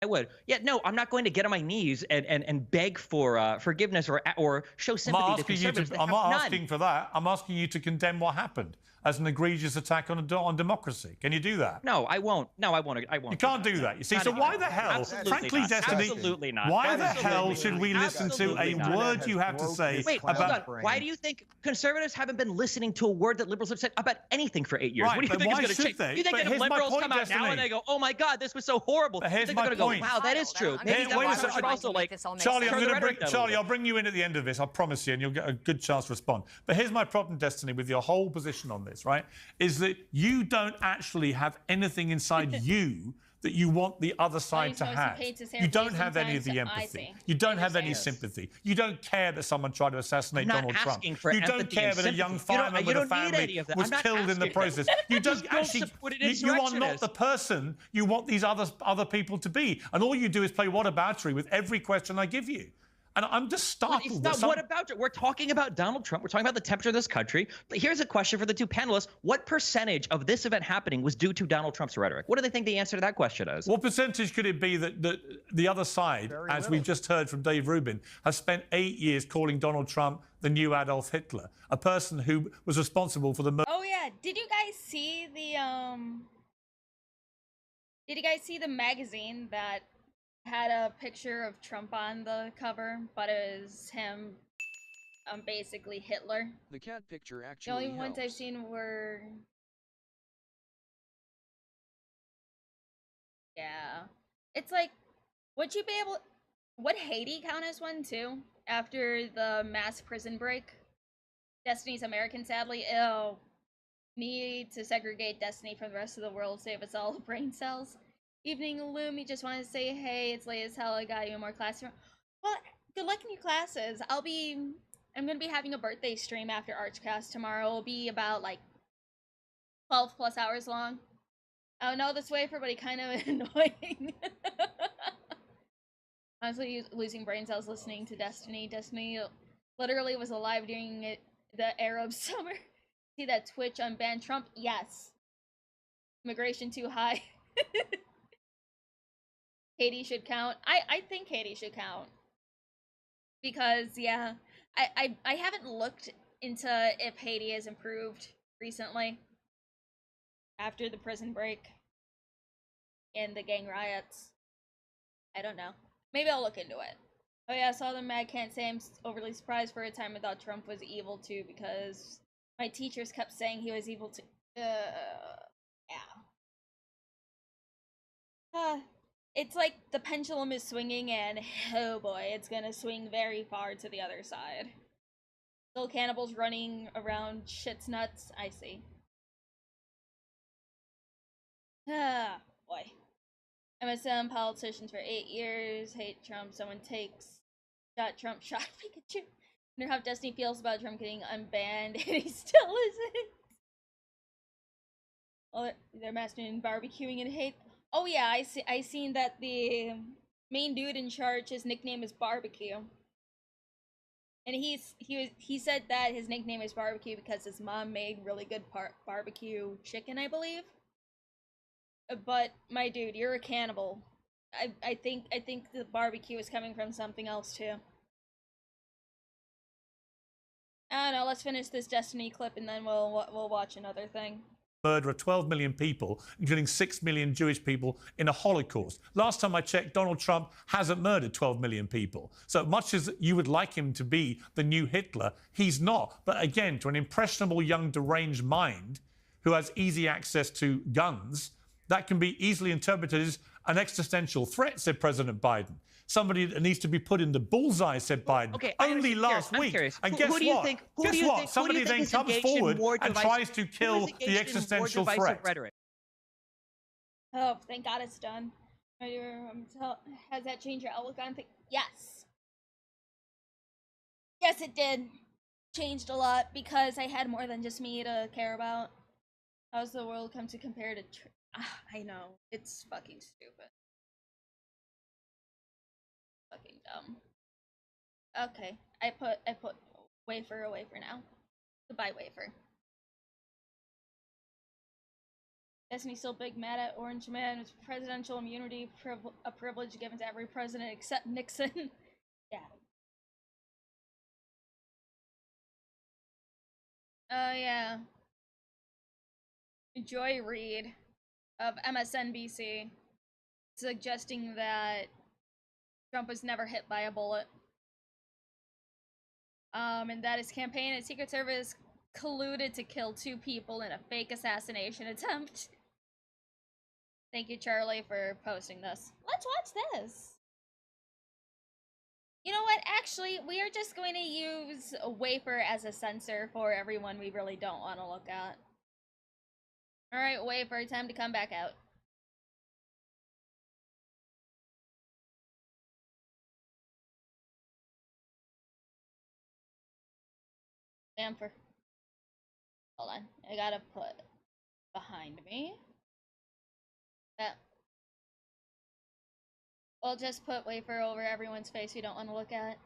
I would. Yeah, no, I'm not going to get on my knees and beg for forgiveness or show sympathy to conservatives. I'm not asking for that. I'm asking you to condemn what happened as an egregious attack on democracy. Can you do that? No, I won't. No, I won't. You can't do that. You see, so why the hell, frankly, Destiny, absolutely not. Why the hell should we listen to a word you have to say about... Why do you think conservatives haven't been listening to a word that liberals have said about anything for 8 years? Right, what do you think is going to change? They? You think if liberals come out now and they go, oh my God, this was so horrible, but here's they're my going to go, point. wow, that is true. Wait a second. Also, like, Charlie, I'll bring you in at the end of this, I promise you, and you'll get a good chance to respond. But here's my problem, Destiny, with your whole position on this, right? Is that you don't actually have anything inside you that you want the other side to have. You don't have any of the empathy. You don't have any sympathy. You don't care that someone tried to assassinate Donald Trump. You don't care that a young fireman with a family was killed in the process. You don't actually. You are not the person you want these other people to be. And all you do is play whataboutery with every question I give you. And I'm just startled. It's not what about it. We're talking about Donald Trump. We're talking about the temperature of this country. But here's a question for the two panelists. What percentage of this event happening was due to Donald Trump's rhetoric? What do they think the answer to that question is? What percentage could it be that the other side, as we've just heard from Dave Rubin, has spent 8 years calling Donald Trump the new Adolf Hitler, a person who was responsible for the murder? Oh yeah, did you guys see the magazine that had a picture of Trump on the cover, but it was him, basically Hitler? The cat picture actually The only helps. ones I've seen were... Yeah. It's like, would you be able... Would Haiti count as one, too? After the mass prison break? Destiny's American, sadly. Ew. Need to segregate Destiny from the rest of the world, save us all brain cells. Evening, Lumi, just wanted to say, hey, it's late as hell, I got you more classroom. Well, good luck in your classes. I'm gonna be having a birthday stream after Archcast tomorrow. It'll be about, like, 12 plus hours long. I don't know this way for everybody, kind of annoying. Honestly, losing brain cells listening to Destiny. Destiny literally was alive during the Arab summer. See that Twitch unbanned Trump? Yes. Immigration too high. Haiti should count. I think Haiti should count. Because, yeah, I haven't looked into if Haiti has improved recently. After the prison break. And the gang riots. I don't know. Maybe I'll look into it. Oh yeah, I saw them. I can't say I'm overly surprised. For a time I thought Trump was evil too, because my teachers kept saying he was evil too. Yeah. It's like the pendulum is swinging, and oh boy, it's gonna swing very far to the other side. Still cannibals running around shit's nuts. I see. Ah, boy. MSM politicians for 8 years. Hate Trump. Someone takes shot Trump. Shot Pikachu. Wonder how Destiny feels about Trump getting unbanned, and he still isn't. Well, they're mastering barbecuing in hate. Oh yeah, I seen that the main dude in charge, his nickname is Barbecue. And he said that his nickname is Barbecue because his mom made really good barbecue chicken, I believe. But my dude, you're a cannibal. I think the barbecue is coming from something else too. I don't know. Let's finish this Destiny clip and then we'll watch another thing. Murder of 12 million people, including 6 million Jewish people in a Holocaust. Last time I checked, Donald Trump hasn't murdered 12 million people. So much as you would like him to be the new Hitler, he's not. But again, to an impressionable young deranged mind who has easy access to guns, that can be easily interpreted as an existential threat, said President Biden. Somebody that needs to be put in the bullseye, said Biden. Okay, only last week. And guess what? Guess what? Somebody then comes forward and tries to kill the existential threat. Rhetoric? Oh, thank God it's done. Has that changed your outlook on things? Yes. Yes, it did. Changed a lot because I had more than just me to care about. How's the world come to compare to... I know. It's fucking stupid. Fucking dumb. Okay. I put wafer away for now. Goodbye, wafer. Destiny still big mad at Orange Man. It's presidential immunity, a privilege given to every president except Nixon. Yeah. Oh yeah. Joy Reid of MSNBC suggesting that Trump was never hit by a bullet. And that his campaign and Secret Service colluded to kill 2 people in a fake assassination attempt. Thank you, Charlie, for posting this. Let's watch this. You know what? Actually, we are just going to use a wafer as a censor for everyone we really don't want to look at. Alright, wafer, time to come back out. Damn for... Hold on. I gotta put behind me. That... We'll just put wafer over everyone's face we don't want to look at.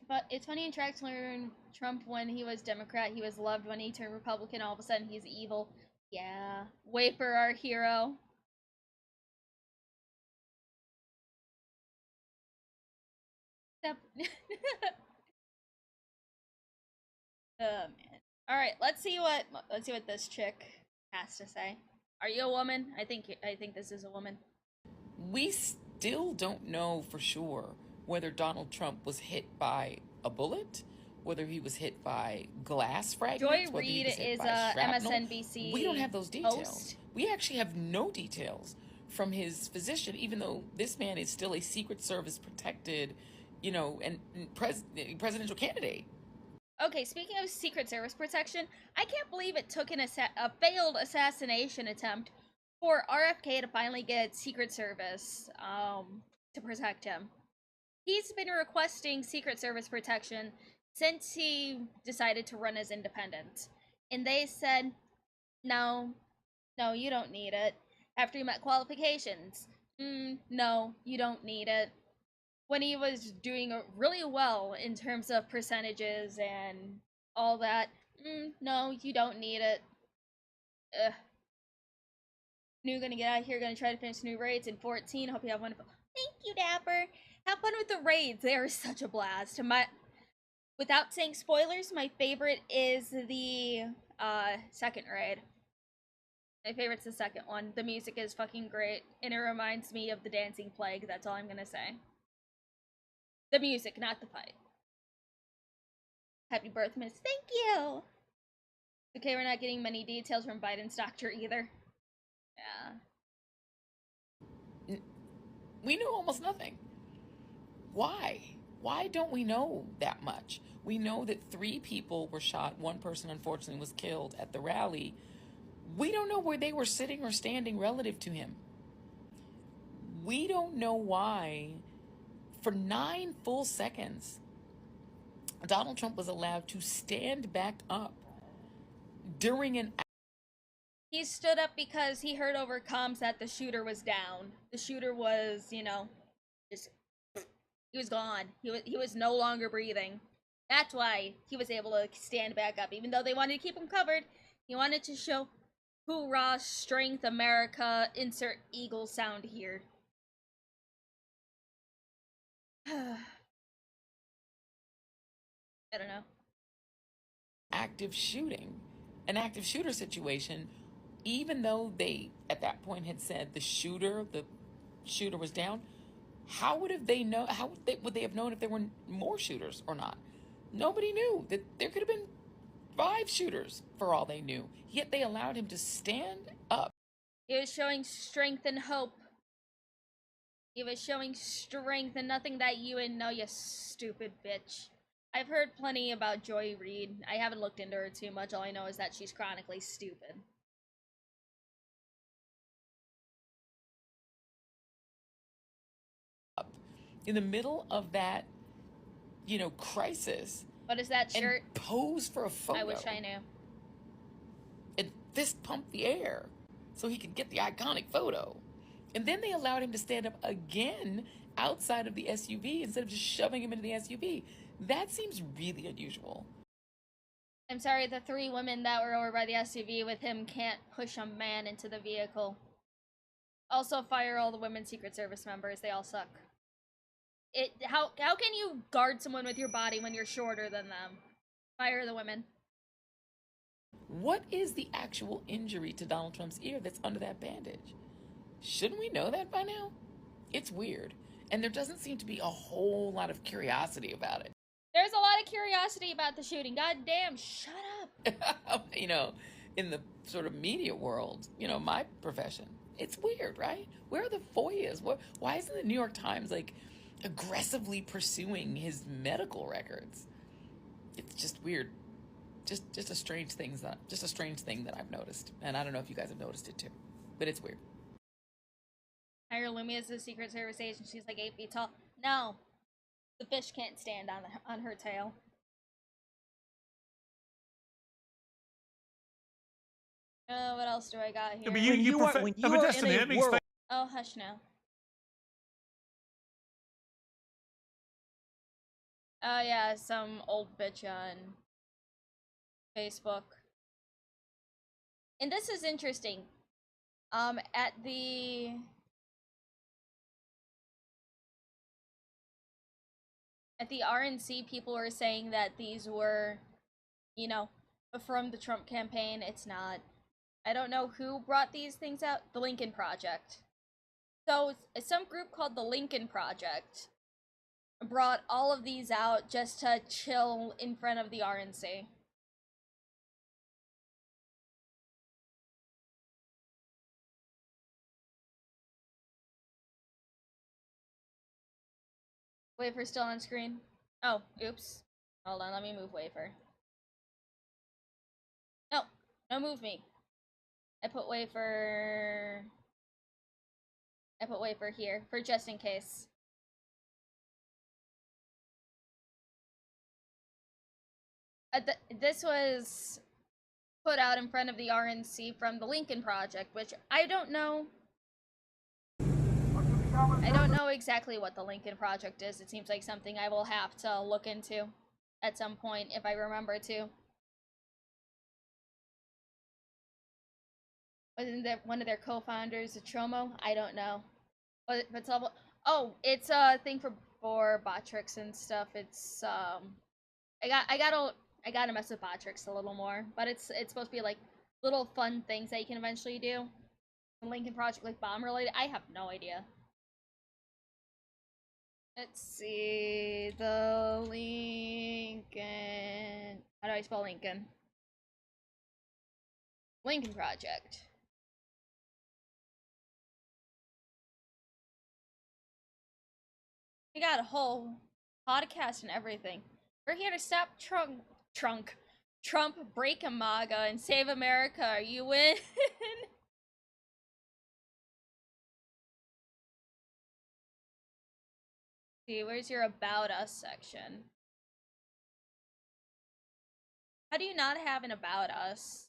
But it's funny in track to learn Trump when he was Democrat, he was loved. When he turned Republican, all of a sudden he's evil. Yeah. Wafer, our hero. Oh man. Alright, let's see what this chick has to say. Are you a woman? I think this is a woman. We still don't know for sure whether Donald Trump was hit by a bullet, whether he was hit by glass fragments. Joy Reid is a MSNBC. We don't have those details. Host. We actually have no details from his physician, even though this man is still a Secret Service protected, and presidential candidate. Okay, speaking of Secret Service protection, I can't believe it took a failed assassination attempt for RFK to finally get Secret Service to protect him. He's been requesting Secret Service protection since he decided to run as independent. And they said, no, you don't need it. After he met qualifications, no, you don't need it. When he was doing really well in terms of percentages and all that, no, you don't need it. Ugh. New gonna get out of here, gonna try to finish new raids in 14. Hope you have wonderful. Thank you, Dapper. Have fun with the raids. They are such a blast. Without saying spoilers, my favorite is the second raid. My favorite's the second one. The music is fucking great, and it reminds me of the Dancing Plague. That's all I'm gonna say. The music, not the fight. Happy birth, miss. Thank you! Okay, we're not getting many details from Biden's doctor either. Yeah. We knew almost nothing. Why? Why don't we know that much? We know that 3 people were shot. 1 person, unfortunately, was killed at the rally. We don't know where they were sitting or standing relative to him. We don't know why, for 9 full seconds, Donald Trump was allowed to stand back up during an... He stood up because he heard over comms that the shooter was down. The shooter was, you know, just... he was gone. He was no longer breathing. That's why he was able to stand back up. Even though they wanted to keep him covered, he wanted to show, hoorah, strength, America, insert eagle sound here. I don't know. Active shooting. An active shooter situation, even though they, at that point, had said the shooter was down, how would they have known if there were more shooters or not? Nobody knew. That there could have been 5 shooters for all they knew. Yet they allowed him to stand up. He was showing strength and hope. He was showing strength and nothing that you wouldn't know, you stupid bitch. I've heard plenty about Joy Reid. I haven't looked into her too much. All I know is that she's chronically stupid. In the middle of that, crisis. What is that shirt? And pose for a photo. I wish I knew. And fist pump the air so he could get the iconic photo. And then they allowed him to stand up again outside of the SUV instead of just shoving him into the SUV. That seems really unusual. I'm sorry, the 3 women that were over by the SUV with him can't push a man into the vehicle. Also, fire all the women Secret Service members. They all suck. How can you guard someone with your body when you're shorter than them? Fire the women. What is the actual injury to Donald Trump's ear that's under that bandage? Shouldn't we know that by now? It's weird. And there doesn't seem to be a whole lot of curiosity about it. There's a lot of curiosity about the shooting. God damn, shut up. In the sort of media world, my profession, it's weird, right? Where are the FOIAs? Why isn't the New York Times, aggressively pursuing his medical records? It's just weird. Just a strange thing that I've noticed. And I don't know if you guys have noticed it too. But it's weird. Hire Lumi as a Secret Service agent. She's like 8 feet tall. No. The fish can't stand on her tail. What else do I got here? Yeah, but Destiny, that means oh, hush now. Oh yeah, some old bitch on Facebook. And this is interesting. At the RNC, people were saying that these were, from the Trump campaign. It's not. I don't know who brought these things out. The Lincoln Project. So, some group called the Lincoln Project brought all of these out just to chill in front of the RNC. Wafer still on screen. Oh, oops. Hold on, let me move Wafer. No, don't move me. I put Wafer here, for just in case. This was put out in front of the RNC from the Lincoln Project, which I don't know. I don't know exactly what the Lincoln Project is. It seems like something I will have to look into at some point if I remember to. Wasn't there one of their co-founders a Tromo? I don't know. But it's all, oh, it's a thing for Botrix and stuff. It's I gotta mess with Botrix a little more, but it's supposed to be like little fun things that you can eventually do. The Lincoln Project, like bomb related, I have no idea. Let's see, the Lincoln. How do I spell Lincoln? Lincoln Project. We got a whole podcast and everything. We're here to stop Trump break a MAGA and save America. Are you in? See, where's your About Us section? How do you not have an About Us?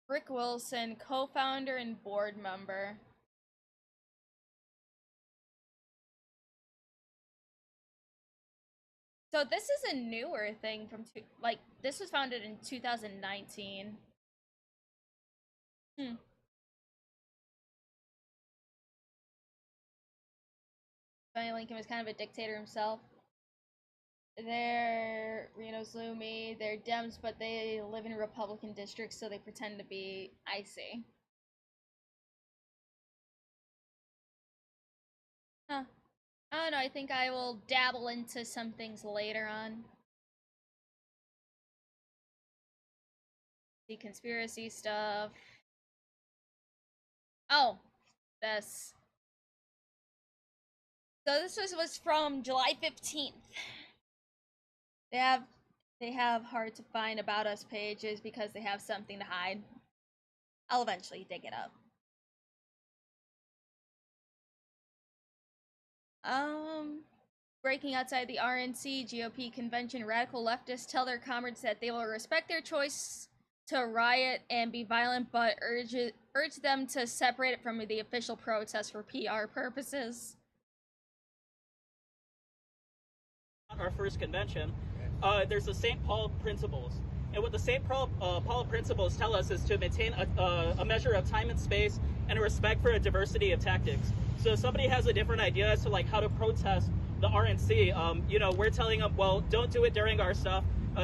Rick Wilson, co-founder and board member. So this is a newer thing from this was founded in 2019. Tony Lincoln was kind of a dictator himself. They're Reno Zlumi, they're Dems, but they live in Republican districts, so they pretend to be icy. Huh. I don't know, I think I will dabble into some things later on. The conspiracy stuff. Oh, this. So this was from July 15th. They have hard to find About Us pages because they have something to hide. I'll eventually dig it up. Breaking outside the RNC GOP convention, radical leftists tell their comrades that they will respect their choice to riot and be violent, but urge them to separate it from the official protest for PR purposes. Our first convention, there's the St. Paul principles. And what the St. Paul principles tell us is to maintain a measure of time and space and a respect for a diversity of tactics. So if somebody has a different idea as to like how to protest the RNC, we're telling them, well, don't do it during our stuff.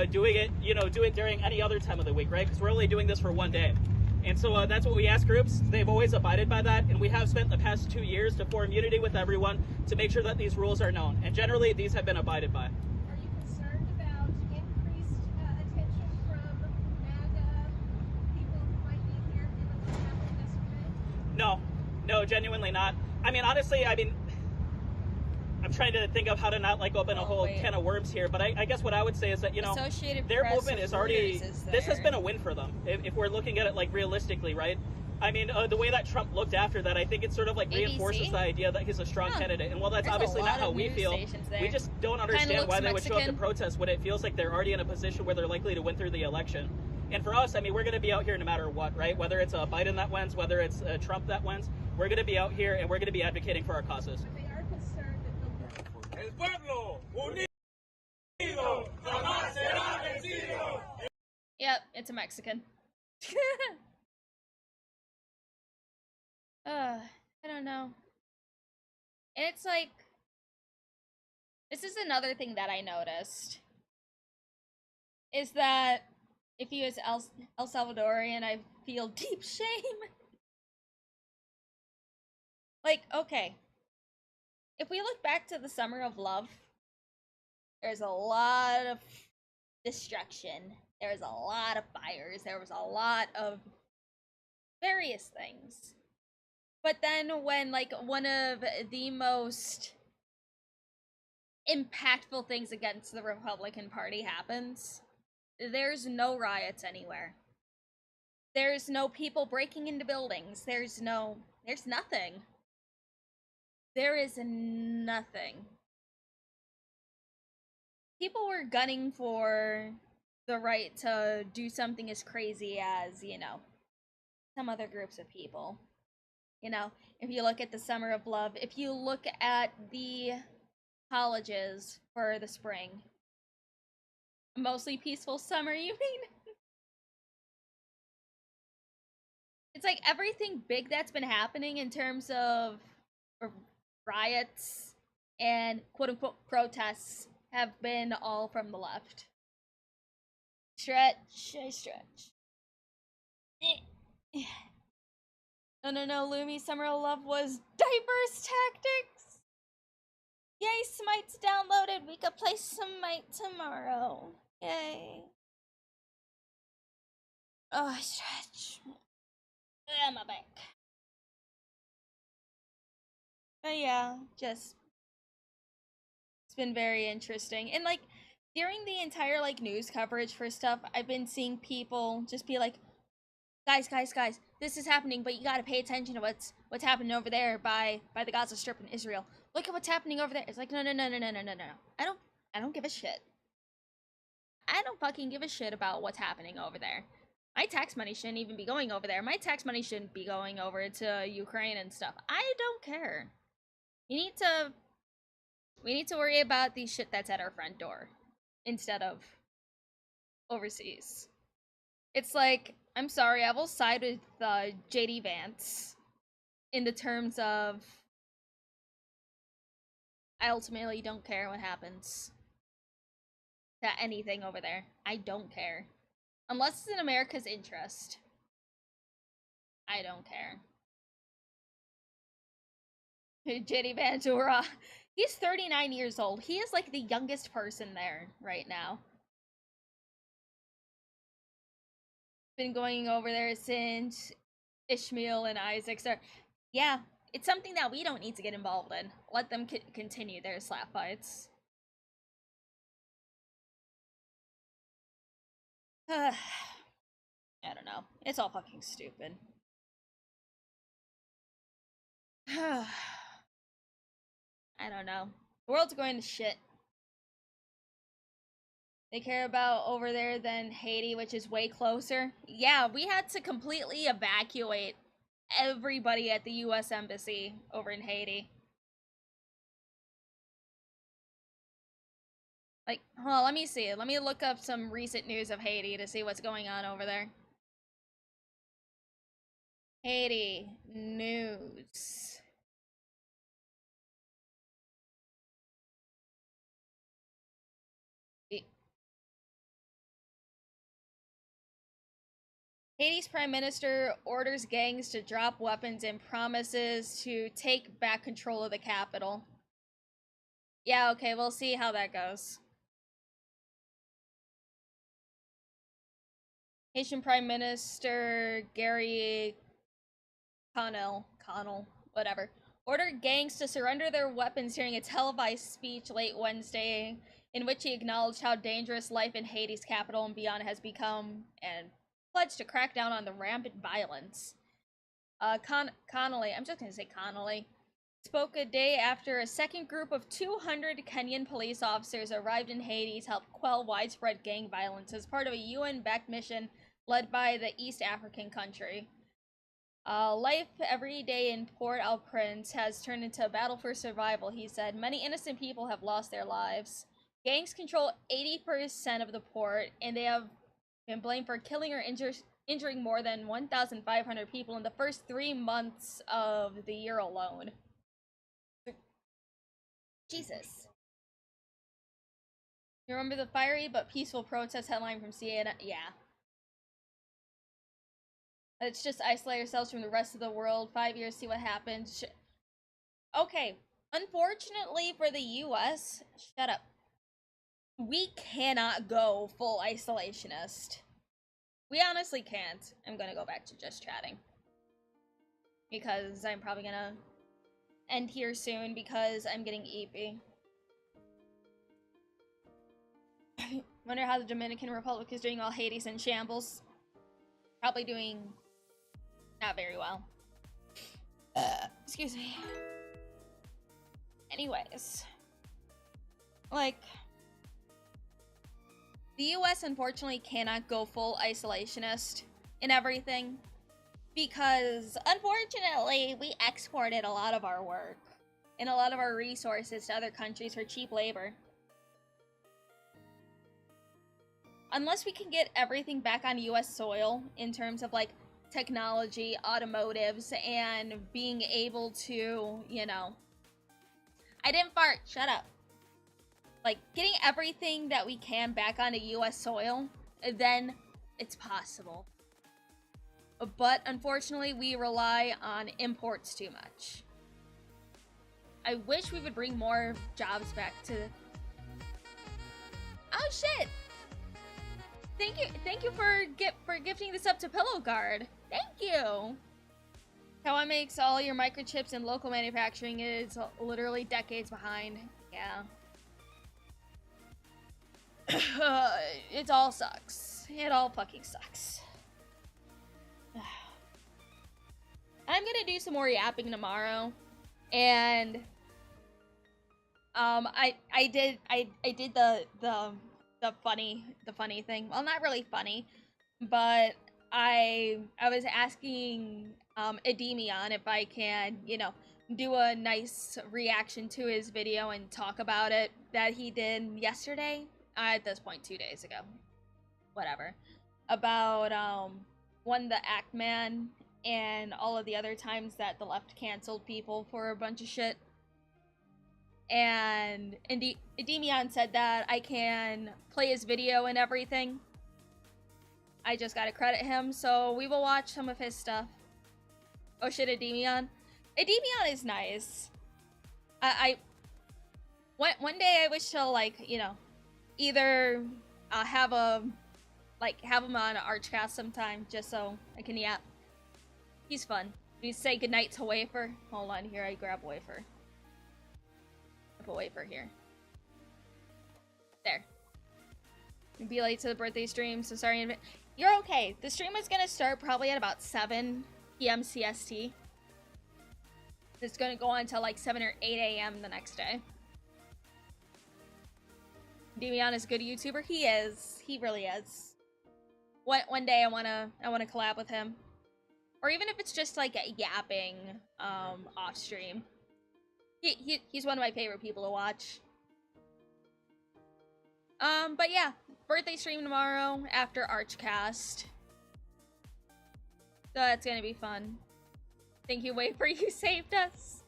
Do it during any other time of the week, right? Because we're only doing this for one day. And so that's what we ask groups. They've always abided by that, and we have spent the past 2 years to form unity with everyone to make sure that these rules are known. And generally, these have been abided by. Are you concerned about increased attention from MAGA people who might be here given what's happening yesterday? No, genuinely not. I mean, honestly, I'm trying to think of how to not like open a whole can of worms here, but I guess what I would say is that, their movement is already, this has been a win for them, if we're looking at it like realistically, right? I mean, the way that Trump looked after that, I think it sort of like reinforces the idea that he's a strong candidate. And while that's obviously not how we feel, we just don't understand why they would show up to protest when it feels like they're already in a position where they're likely to win through the election. And for us, I mean, we're going to be out here no matter what, right? Whether it's a Biden that wins, whether it's a Trump that wins, we're going to be out here and we're going to be advocating for our causes. But they are concerned that El pueblo unido jamás será vencido. Yep, it's a Mexican. I don't know. And it's like, this is another thing that I noticed, is that if he is El Salvadorian, I feel deep shame. Like, okay, if we look back to the Summer of Love, there's a lot of destruction. There was a lot of fires. There was a lot of various things. But then when, like, one of the most impactful things against the Republican Party happens, there's no riots anywhere. There's no people breaking into buildings. There's nothing. There is nothing. People were gunning for the right to do something as crazy as, some other groups of people. If you look at the Summer of Love, if you look at the colleges for the spring, mostly peaceful summer, you mean? It's like everything big that's been happening in terms of riots and quote-unquote protests have been all from the left. Stretch, I stretch. No, Lumi, Summer of Love was diverse tactics. Yay, Smite's downloaded. We could play Smite tomorrow. Yay. Oh, I stretch. My back. But yeah, just it's been very interesting. And like during the entire like news coverage for stuff, I've been seeing people just be like, guys, this is happening, but you gotta pay attention to what's happening over there by the Gaza Strip in Israel. Look at what's happening over there. It's like no. I don't give a shit. I don't fucking give a shit about what's happening over there. My tax money shouldn't even be going over there. My tax money shouldn't be going over to Ukraine and stuff. I don't care. We need to worry about the shit that's at our front door instead of overseas. It's like, I'm sorry, I will side with JD Vance in the terms of I ultimately don't care what happens to anything over there. I don't care. Unless it's in America's interest. I don't care. JD Ventura. He's 39 years old. He is like the youngest person there right now. Been going over there since Ishmael and Isaac start. Yeah, it's something that we don't need to get involved in. Let them continue their slap fights. I don't know. It's all fucking stupid. I don't know. The world's going to shit. They care about over there than Haiti, which is way closer. Yeah, we had to completely evacuate everybody at the US Embassy over in Haiti. Like, hold on, let me see. Let me look up some recent news of Haiti to see what's going on over there. Haiti news. Haiti's prime minister orders gangs to drop weapons and promises to take back control of the capital. Yeah, okay, we'll see how that goes. Haitian Prime Minister Gary Connell, whatever, ordered gangs to surrender their weapons during a televised speech late Wednesday, in which he acknowledged how dangerous life in Haiti's capital and beyond has become and pledged to crack down on the rampant violence. Connolly, I'm just gonna say Connolly, spoke a day after a second group of 200 Kenyan police officers arrived in Haiti to help quell widespread gang violence as part of a UN-backed mission led by the East African country. Life every day in Port-au-Prince has turned into a battle for survival, he said. Many innocent people have lost their lives. Gangs control 80% of the port, and they have been blamed for killing or injuring more than 1,500 people in the first 3 months of the year alone. Jesus. You remember the fiery but peaceful protest headline from CNN? Yeah. Let's just isolate ourselves from the rest of the world. 5 years, see what happens. Okay. Unfortunately for the US, shut up. We cannot go full isolationist. We honestly can't. I'm gonna go back to just chatting. Because I'm probably gonna end here soon because I'm getting eepy. Wonder how the Dominican Republic is doing while Haiti's in shambles. Probably doing not very well. Excuse me. Anyways. Like, the US unfortunately cannot go full isolationist in everything. Because, unfortunately, we exported a lot of our work and a lot of our resources to other countries for cheap labor. Unless we can get everything back on US soil in terms of, like, technology, automotives, and being able to, you know... I didn't fart, shut up. Like, getting everything that we can back onto US soil, then it's possible. But unfortunately, we rely on imports too much. I wish we would bring more jobs back to... Oh shit! Thank you for gifting this up to Pillow Guard. Thank you. Taiwan makes all your microchips, and local manufacturing is literally decades behind. Yeah. It all sucks. It all fucking sucks. I'm gonna do some more yapping tomorrow, and I did the funny thing. Well, not really funny, but I was asking Edemion if I can, you know, do a nice reaction to his video and talk about it that he did yesterday. At this point, 2 days ago. Whatever. About one, the Act Man, and all of the other times that the left canceled people for a bunch of shit. And Edemion said that I can play his video and everything. I just gotta credit him, so we will watch some of his stuff. Oh shit, Edemion. Edemion is nice. One day I wish to, like, you know, either have him on Archcast sometime, just so I can yap. He's fun. We say goodnight to Wafer. Hold on, here I grab Wafer. Put Wafer here. There. I'll be late to the birthday stream, so sorry. You're okay. The stream is gonna start probably at about 7 p.m. CST. It's gonna go on until like 7 or 8 a.m. the next day. Demion is a good YouTuber. He is. He really is. One day I wanna collab with him, or even if it's just like a yapping off stream. He's one of my favorite people to watch. But yeah, birthday stream tomorrow after Archcast. So that's gonna be fun. Thank you, Wafer, you saved us.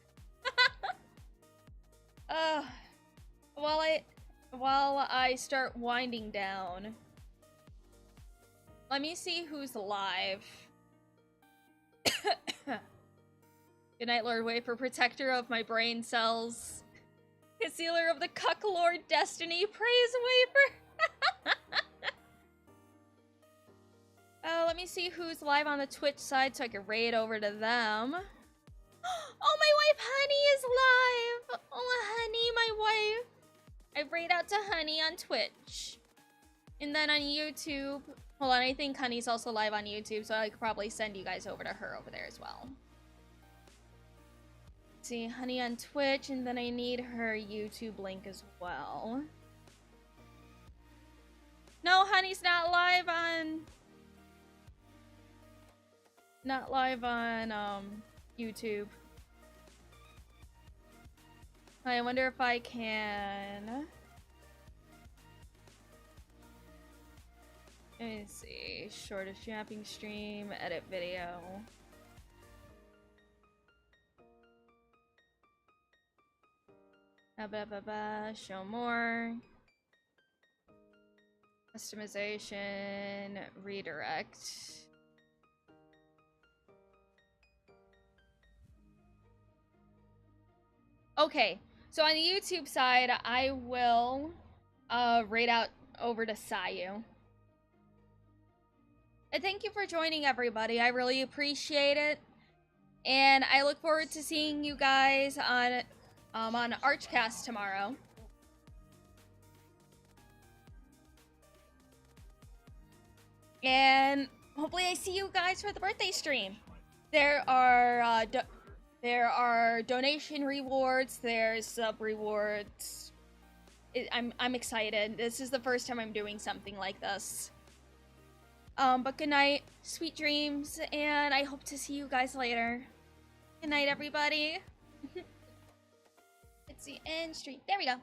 While I start winding down, let me see who's live. Good night, Lord Wafer, protector of my brain cells. Concealer of the Cuck Lord Destiny, praise Wafer! Let me see who's live on the Twitch side so I can raid over to them. Oh, my wife Honey is live! Oh, Honey, my wife. I raid out to Honey on Twitch. And then on YouTube... Hold on, I think Honey's also live on YouTube, so I could probably send you guys over to her over there as well. Let's see, Honey on Twitch, and then I need her YouTube link as well. No, Honey's not live on... Not live on, YouTube. I wonder if I can... Let me see. Shortish yapping stream, edit video. Show more. Customization, redirect. Okay, so on the YouTube side, I will raid out over to Sayu. And thank you for joining, everybody. I really appreciate it. And I look forward to seeing you guys on Archcast tomorrow. And hopefully I see you guys for the birthday stream. There are donation rewards, there's sub rewards. I'm excited. This is the first time I'm doing something like this. But good night, sweet dreams, and I hope to see you guys later. Good night, everybody. Let's see, end stream. There we go.